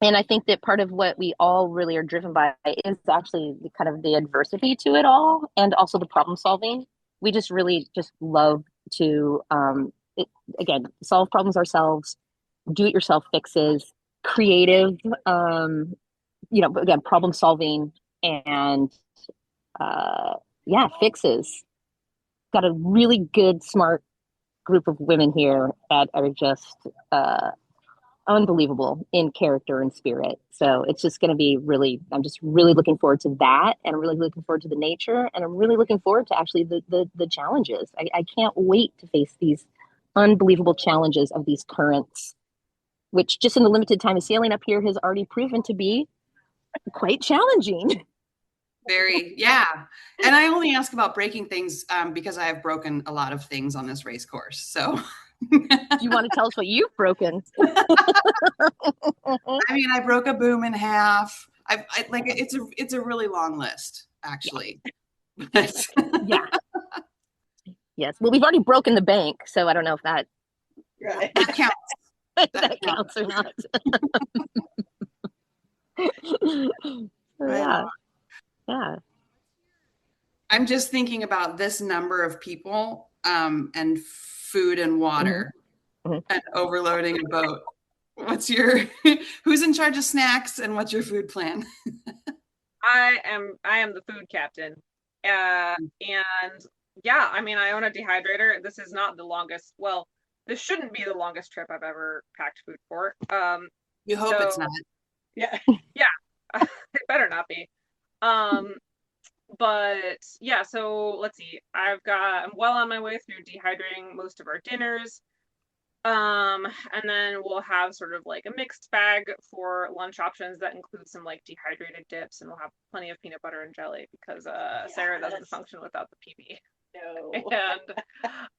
And I think that part of what we all really are driven by is actually kind of the adversity to it all, and also the problem solving. We just really just love to, again, solve problems ourselves, do-it-yourself fixes, creative, again, problem solving, and fixes. Got a really good, smart group of women here that are just unbelievable in character and spirit. So it's just going to be really, I'm just really looking forward to that. And I'm really looking forward to the nature. And I'm really looking forward to actually the challenges. I can't wait to face these unbelievable challenges of these currents, which just in the limited time of sailing up here has already proven to be quite challenging. Very, yeah. And I only ask about breaking things because I have broken a lot of things on this race course. So do you want to tell us what you've broken? I mean, I broke a boom in half. Like it's a really long list, actually. Yeah. Yeah. Yes. Well, we've already broken the bank, so I don't know if that counts. that counts or not. Right Yeah. on. Yeah. I'm just thinking about this number of people and food and water and overloading a boat. What's your who's in charge of snacks and what's your food plan? I am the food captain. And yeah, I mean, I own a dehydrator. This is not the longest, well, this shouldn't be the longest trip I've ever packed food for. You hope it's not. Yeah. Yeah. It better not be. But yeah, so let's see. I'm well on my way through dehydrating most of our dinners. And then we'll have sort of like a mixed bag for lunch options that include some like dehydrated dips, and we'll have plenty of peanut butter and jelly because Sarah doesn't function without the PB.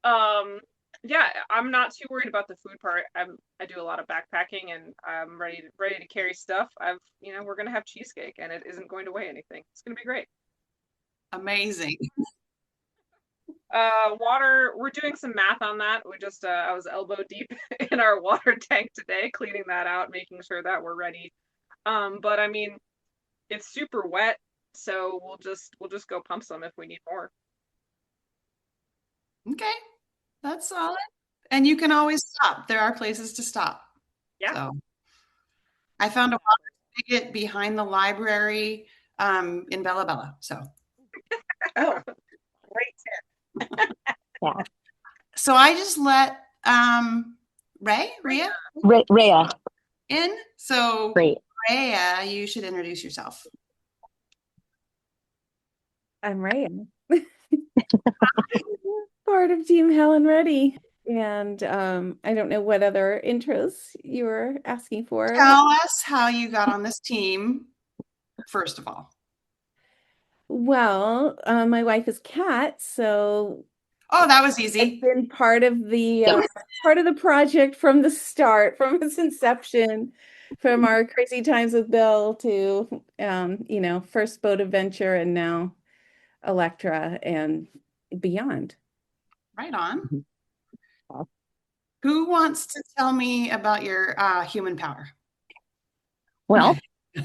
And yeah, I'm not too worried about the food part. I do a lot of backpacking and I'm ready to carry stuff. We're gonna have cheesecake and it isn't going to weigh anything. It's gonna be great. Amazing. Water, we're doing some math on that. I was elbow deep in our water tank today, cleaning that out, making sure that we're ready. But I mean, it's super wet, so we'll just go pump some if we need more. Okay, that's solid. And you can always stop. There are places to stop. Yeah. So I found a water spigot behind the library in Bella Bella. So. Oh, great tip. Yeah. So I just let Rhea in. So Rhea, you should introduce yourself. I'm Rhea. Part of Team Helen Ready. And I don't know what other intros you were asking for. Tell us how you got on this team, first of all. Well, my wife is Kat, so that was easy. I've been part of the project from the start, from its inception, from our crazy times with Bill to first boat adventure and now Electra and beyond. Right on. Who wants to tell me about your human power? Well,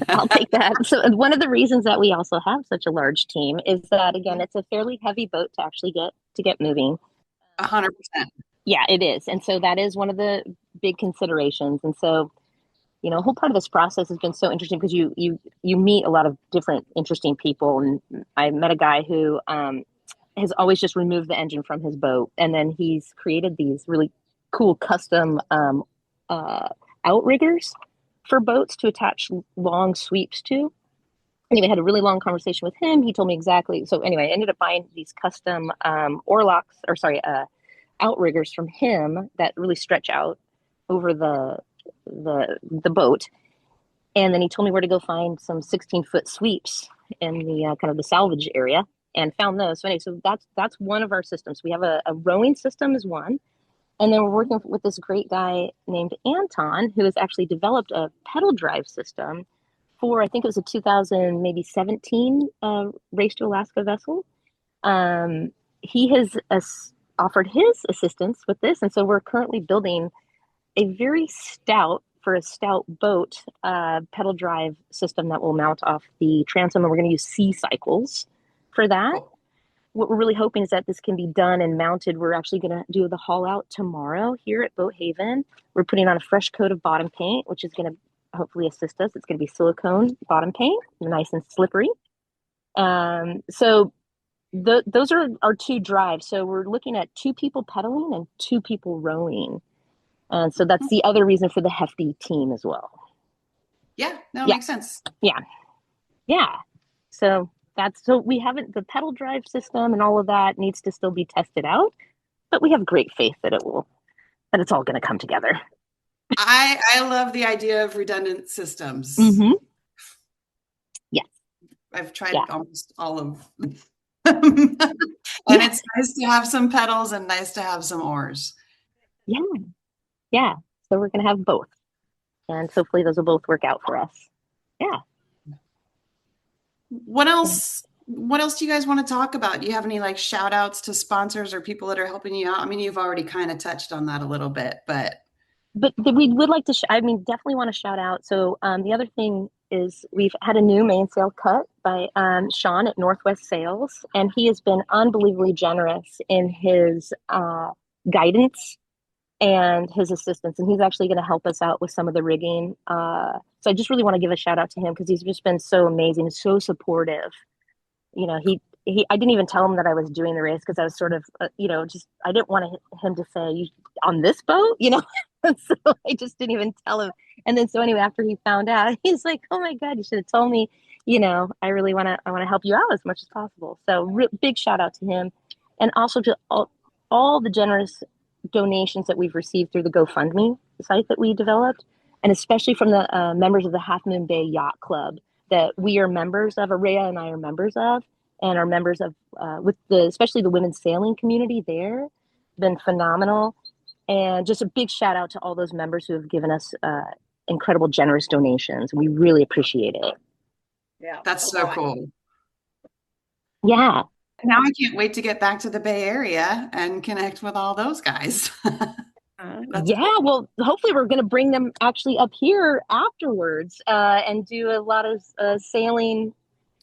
I'll take that. So one of the reasons that we also have such a large team is that, again, it's a fairly heavy boat to actually get moving. 100%. Yeah, it is. And so that is one of the big considerations. And so, a whole part of this process has been so interesting because you meet a lot of different interesting people. And I met a guy who has always just removed the engine from his boat. And then he's created these really cool custom outriggers for boats to attach long sweeps to. Anyway, I had a really long conversation with him. He told me exactly. So anyway, I ended up buying these custom outriggers from him that really stretch out over the boat. And then he told me where to go find some 16-foot sweeps in the kind of the salvage area, and found those. So anyway, so that's one of our systems. We have a rowing system is one. And then we're working with this great guy named Anton, who has actually developed a pedal drive system for, I think it was a 2017 Race to Alaska vessel. He has offered his assistance with this. And so we're currently building a very stout boat pedal drive system that will mount off the transom. And we're going to use sea cycles for that. Oh. What we're really hoping is that this can be done and mounted. We're actually going to do the haul out tomorrow here at Boat Haven. We're putting on a fresh coat of bottom paint, which is going to hopefully assist us. It's going to be silicone bottom paint, nice and slippery. So those are our two drives. So we're looking at 2 people pedaling and 2 people rowing. And so that's the other reason for the hefty team as well. Yeah, no, Yeah. makes sense. Yeah. Yeah. So we haven't, the pedal drive system and all of that needs to still be tested out, but we have great faith that it's all going to come together. I love the idea of redundant systems. Mm-hmm. Yes. I've tried almost all of them. And it's nice to have some pedals and nice to have some oars. Yeah. Yeah. So we're going to have both. And hopefully those will both work out for us. Yeah. What else do you guys want to talk about? Do you have any like shout outs to sponsors or people that are helping you out? I mean, you've already kind of touched on that a little bit, but we would like to, definitely want to shout out. So the other thing is we've had a new mainsail cut by Sean at Northwest Sails, and he has been unbelievably generous in his guidance and his assistance. And he's actually going to help us out with some of the rigging. So I just really want to give a shout out to him because he's just been so amazing, so supportive. You know, I didn't even tell him that I was doing the race because I was sort of, I didn't want him to say, on this boat, so I just didn't even tell him. And then, so anyway, after he found out, he's like, oh my God, you should have told me, I really want to help you out as much as possible. So big shout out to him. And also to all the generous donations that we've received through the GoFundMe site that we developed, and especially from the members of the Half Moon Bay Yacht Club that we are members of, Araya and I are members of, and are members of, especially the women's sailing community there, been phenomenal. And just a big shout out to all those members who have given us incredible, generous donations. We really appreciate it. Yeah, that's so cool. Yeah. Now I can't wait to get back to the Bay Area and connect with all those guys. Cool. Well, hopefully we're going to bring them actually up here afterwards and do a lot of sailing.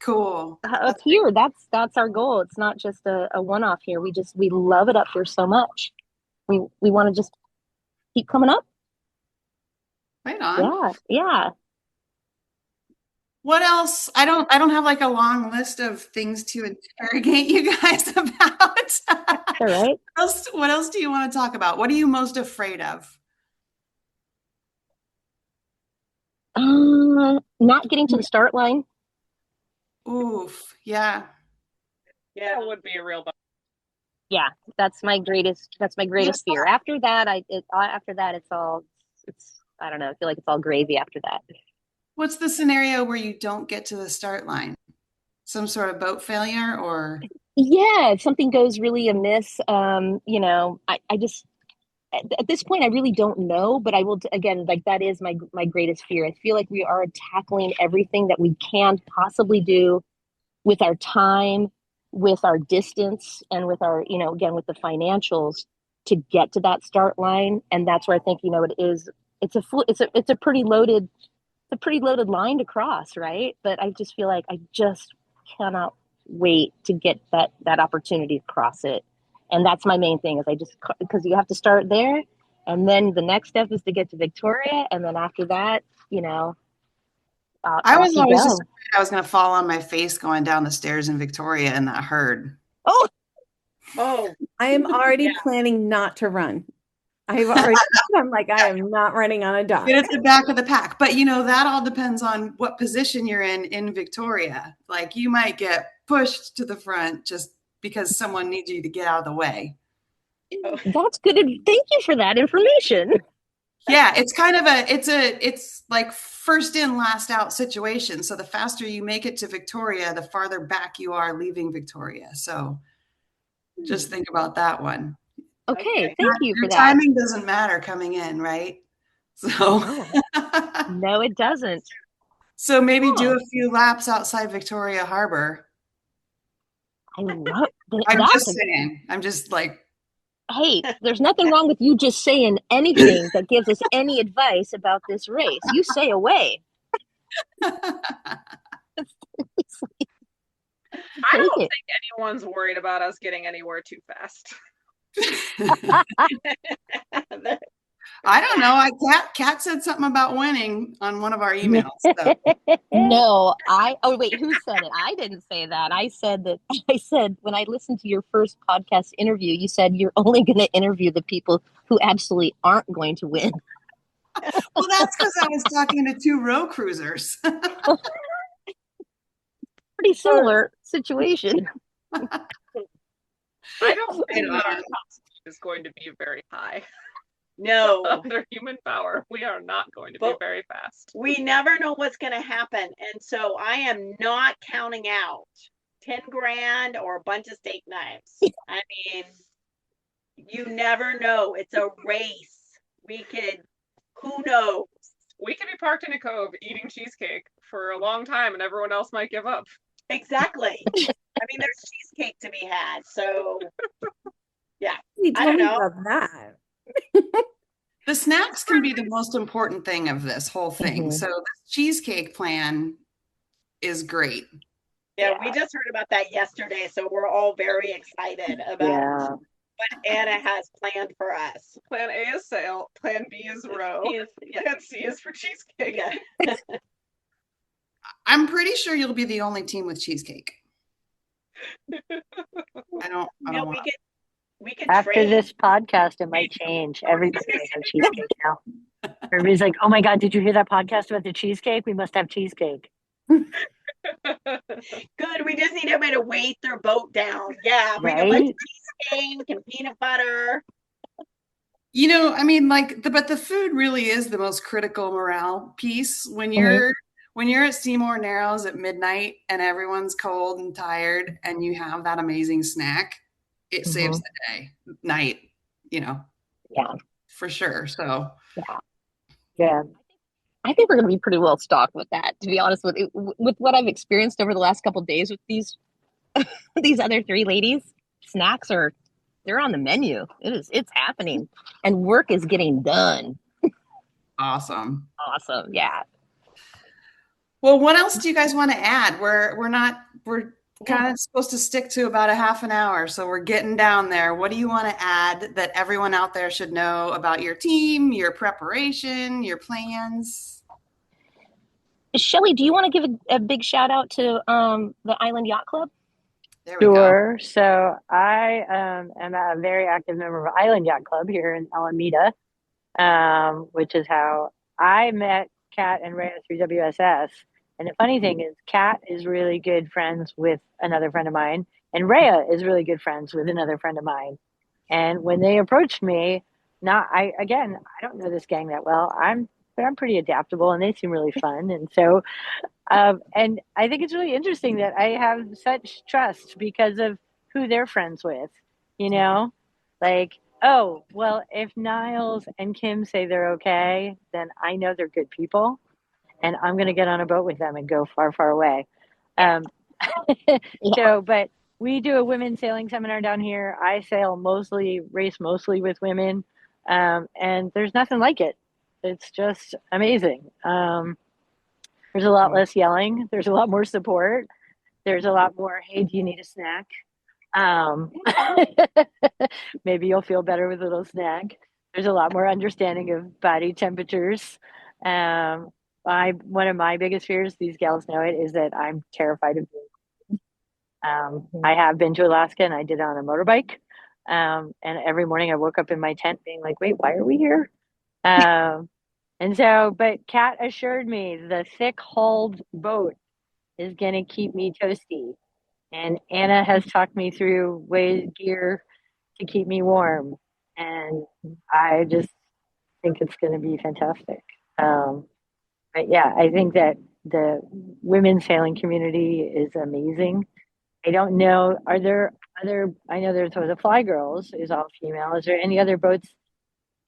Cool. Up here. That's our goal. It's not just a one-off here. We love it up here so much. We want to just keep coming up. Right on. Yeah. What else? I don't have like a long list of things to interrogate you guys about. All right. What else do you want to talk about? What are you most afraid of? Not getting to the start line. Oof. Yeah. Yeah, it would be a real bummer. Yeah, that's my greatest fear. After that, it's I don't know, I feel like it's all gravy after that. What's the scenario where you don't get to the start line? Some sort of boat failure or? Yeah, if something goes really amiss, I just, at this point, I really don't know, but I will, again, like that is my greatest fear. I feel like we are tackling everything that we can possibly do with our time, with our distance, and with our, again, with the financials to get to that start line. And that's where I think, it's a pretty loaded line to cross, right? But I just feel like I just cannot wait to get that opportunity to cross it. And that's my main thing, is because you have to start there, and then the next step is to get to Victoria, and then after that, I was always just afraid I was going to fall on my face going down the stairs in Victoria in that herd. Oh, I am already planning not to run. I'm like, I am not running on a dock. Get at the back of the pack. But that all depends on what position you're in Victoria. Like you might get pushed to the front just because someone needs you to get out of the way. That's good. Thank you for that information. Yeah, it's kind of it's like first in, last out situation. So the faster you make it to Victoria, the farther back you are leaving Victoria. So just think about that one. Okay, thank you for that. Your timing doesn't matter coming in, right? So no, it doesn't. So maybe do a few laps outside Victoria Harbor. I love that. I'm just saying. I'm just like, hey, there's nothing wrong with you just saying anything that gives us any advice about this race. You say away. I don't think anyone's worried about us getting anywhere too fast. I don't know. Kat said something about winning on one of our emails. So. No, oh wait, who said it? I didn't say that. I said when I listened to your first podcast interview, you said you're only going to interview the people who absolutely aren't going to win. Well, that's because I was talking to two row cruisers. Pretty similar situation. I don't think that our competition is going to be very high. No. Under human power, we are not going to be very fast. We never know what's going to happen. And so I am not counting out 10 grand or a bunch of steak knives. I mean, you never know. It's a race. Who knows? We could be parked in a cove eating cheesecake for a long time and everyone else might give up. Exactly. I mean, there's cheesecake to be had. So, yeah. I don't know. About that. The snacks can be the most important thing of this whole thing. So this cheesecake plan is great. Yeah, we just heard about that yesterday, so we're all very excited about what Anna has planned for us. Plan A is sail, plan B is row, plan C is for cheesecake. Yeah. I'm pretty sure you'll be the only team with cheesecake. I don't want we could After trade. this podcast, it might change. Everybody's gonna have cheesecake now. Everybody's like, "Oh my God, did you hear that podcast about the cheesecake? We must have cheesecake." Good. We just need everybody to weight their boat down. Yeah, bring a bunch of cheesecake and peanut butter. You know, I mean, but the food really is the most critical morale piece when you're at Seymour Narrows at midnight and everyone's cold and tired, and you have that amazing snack. It saves the night, for sure. So yeah. I think we're going to be pretty well stocked with that, to be honest with what I've experienced over the last couple of days with these other three ladies. Snacks they're on the menu. It's happening, and work is getting done. Awesome. Yeah. Well, what else do you guys want to add? We're kind of supposed to stick to about a half an hour, so we're getting down there. What do you want to add that everyone out there should know about your team, your preparation, your plans? Shelley, do you want to give a big shout out to the Island Yacht Club? There we go. So I am a very active member of Island Yacht Club here in Alameda, which is how I met Kat and Rhea through WSS. And the funny thing is, Kat is really good friends with another friend of mine, and Rhea is really good friends with another friend of mine. And when they approached me, I don't know this gang that well. But I'm pretty adaptable, and they seem really fun. And so, and I think it's really interesting that I have such trust because of who they're friends with. Like, oh, well, if Niles and Kim say they're okay, then I know they're good people. And I'm going to get on a boat with them and go far, far away. But we do a women's sailing seminar down here. I race mostly with women. And there's nothing like it. It's just amazing. There's a lot less yelling. There's a lot more support. There's a lot more, hey, do you need a snack? Maybe you'll feel better with a little snack. There's a lot more understanding of body temperatures. One of my biggest fears, these gals know it, is that I'm terrified of doing. I have been to Alaska and I did it on a motorbike. And every morning I woke up in my tent being like, wait, why are we here? But Kat assured me the thick hulled boat is going to keep me toasty. And Anna has talked me through gear to keep me warm. And I just think it's going to be fantastic. But yeah, I think that the women's sailing community is amazing. I don't know, I know there's the Fly Girls is all female. Is there any other boats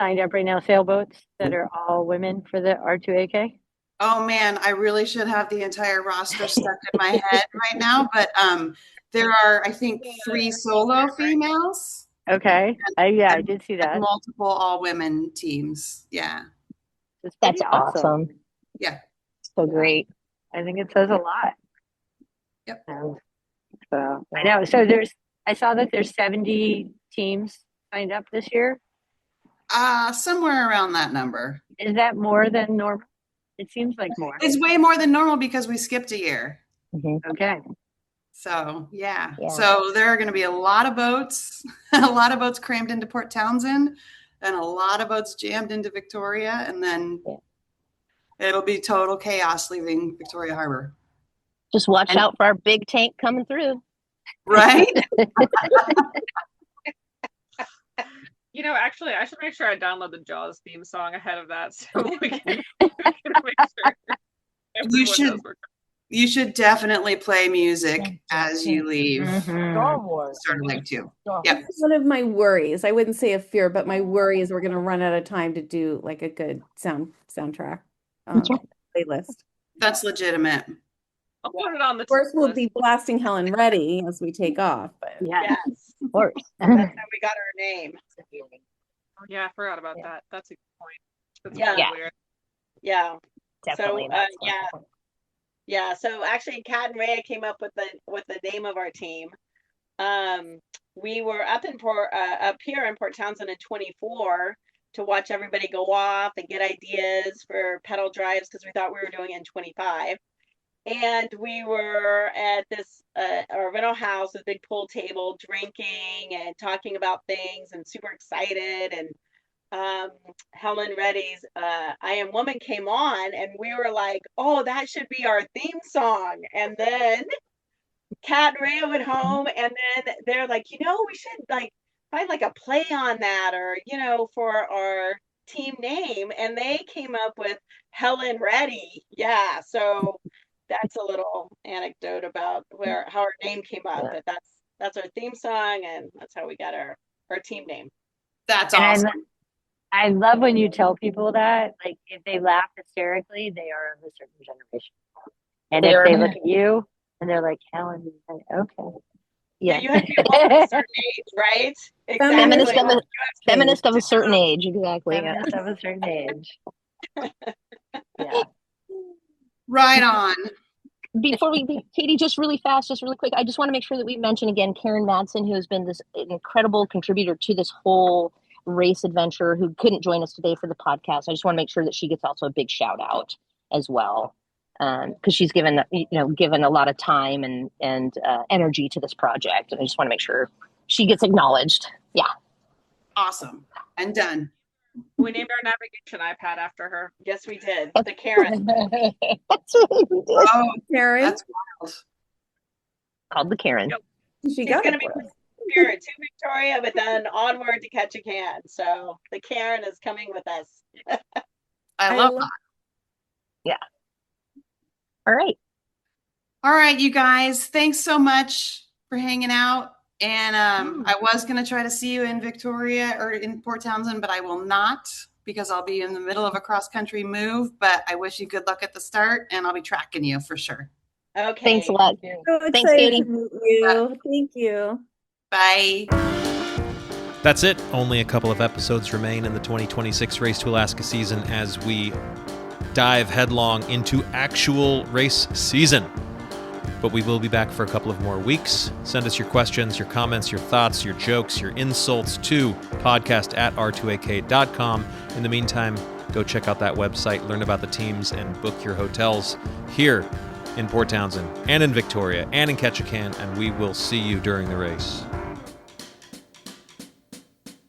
signed up right now, sailboats that are all women for the R2AK? Oh man, I really should have the entire roster stuck in my head right now, but there are, I think, 3 solo females. Okay. I did see that. Multiple all women teams. Yeah. That's awesome. Yeah. So great. I think it says a lot. Yep. So I know. So I saw that there's 70 teams signed up this year. Somewhere around that number. Is that more than normal? It seems like more. It's way more than normal because we skipped a year. Okay. So yeah. So there are going to be a lot of boats, a lot of boats crammed into Port Townsend, and a lot of boats jammed into Victoria, and then it'll be total chaos leaving Victoria Harbor. Just watch out for our big tank coming through. Right? You know, actually, I should make sure I download the Jaws theme song ahead of that, so we can make sure you should definitely play music as you leave. Star Wars. Start leg 2. Yep. Yep. One of my worries, I wouldn't say a fear, but my worry is we're going to run out of time to do like a good soundtrack playlist. That's legitimate. I'll put it on the. Of course, we'll be blasting Helen Reddy as we take off. But yes, of course. That's how we got our name. Oh, yeah, I forgot about that. That's a good point. That's Yeah. weird. Yeah. Definitely. So yeah. So actually, Kat and Rhea came up with the name of our team. We were up here in Port Townsend in 24 to watch everybody go off and get ideas for pedal drives because we thought we were doing it in 25. And we were at this our rental house with a big pool table, drinking and talking about things, and super excited. And Helen Reddy's "I Am Woman" came on, and we were like, "Oh, that should be our theme song." And then Kat and Rhea went home, and then they're like, we should like find like a play on that, or for our team name. And they came up with Helen Reddy. Yeah, so that's a little anecdote about how our name came up. But that's our theme song, and that's how we got our team name. That's awesome. I love when you tell people that, like, if they laugh hysterically, they are of a certain generation. And if they look at you and they're like, Helen, okay. Yeah. You have to be a woman of a certain age, right? Exactly. Feminist of a certain age, exactly. Feminist of a certain age. Yeah. Right on. Before Katie, just really quick, I just want to make sure that we mention again Karen Madsen, who has been this incredible contributor to this whole race adventure, who couldn't join us today for the podcast. I just want to make sure that she gets also a big shout out as well, because she's given a lot of time and energy to this project, and I just want to make sure she gets acknowledged. Yeah. Awesome. And done. We named our navigation iPad after her. Yes, we did. The Karen. That's what we did. Oh, Karen. That's wild. Called the Karen. Yep. She's going to be here to Victoria, but then onward to Ketchikan. So the Karen is coming with us. I love that. Yeah. All right. All right, you guys. Thanks so much for hanging out. And I was going to try to see you in Victoria or in Port Townsend, but I will not because I'll be in the middle of a cross-country move. But I wish you good luck at the start, and I'll be tracking you for sure. Okay. Thanks a lot. So Thanks, Katie. to meet you. Thank you. Bye. That's it. Only a couple of episodes remain in the 2026 Race to Alaska season as we dive headlong into actual race season. But we will be back for a couple of more weeks. Send us your questions, your comments, your thoughts, your jokes, your insults to podcast@r2ak.com. In the meantime, go check out that website, learn about the teams, and book your hotels here in Port Townsend and in Victoria and in Ketchikan, and we will see you during the race.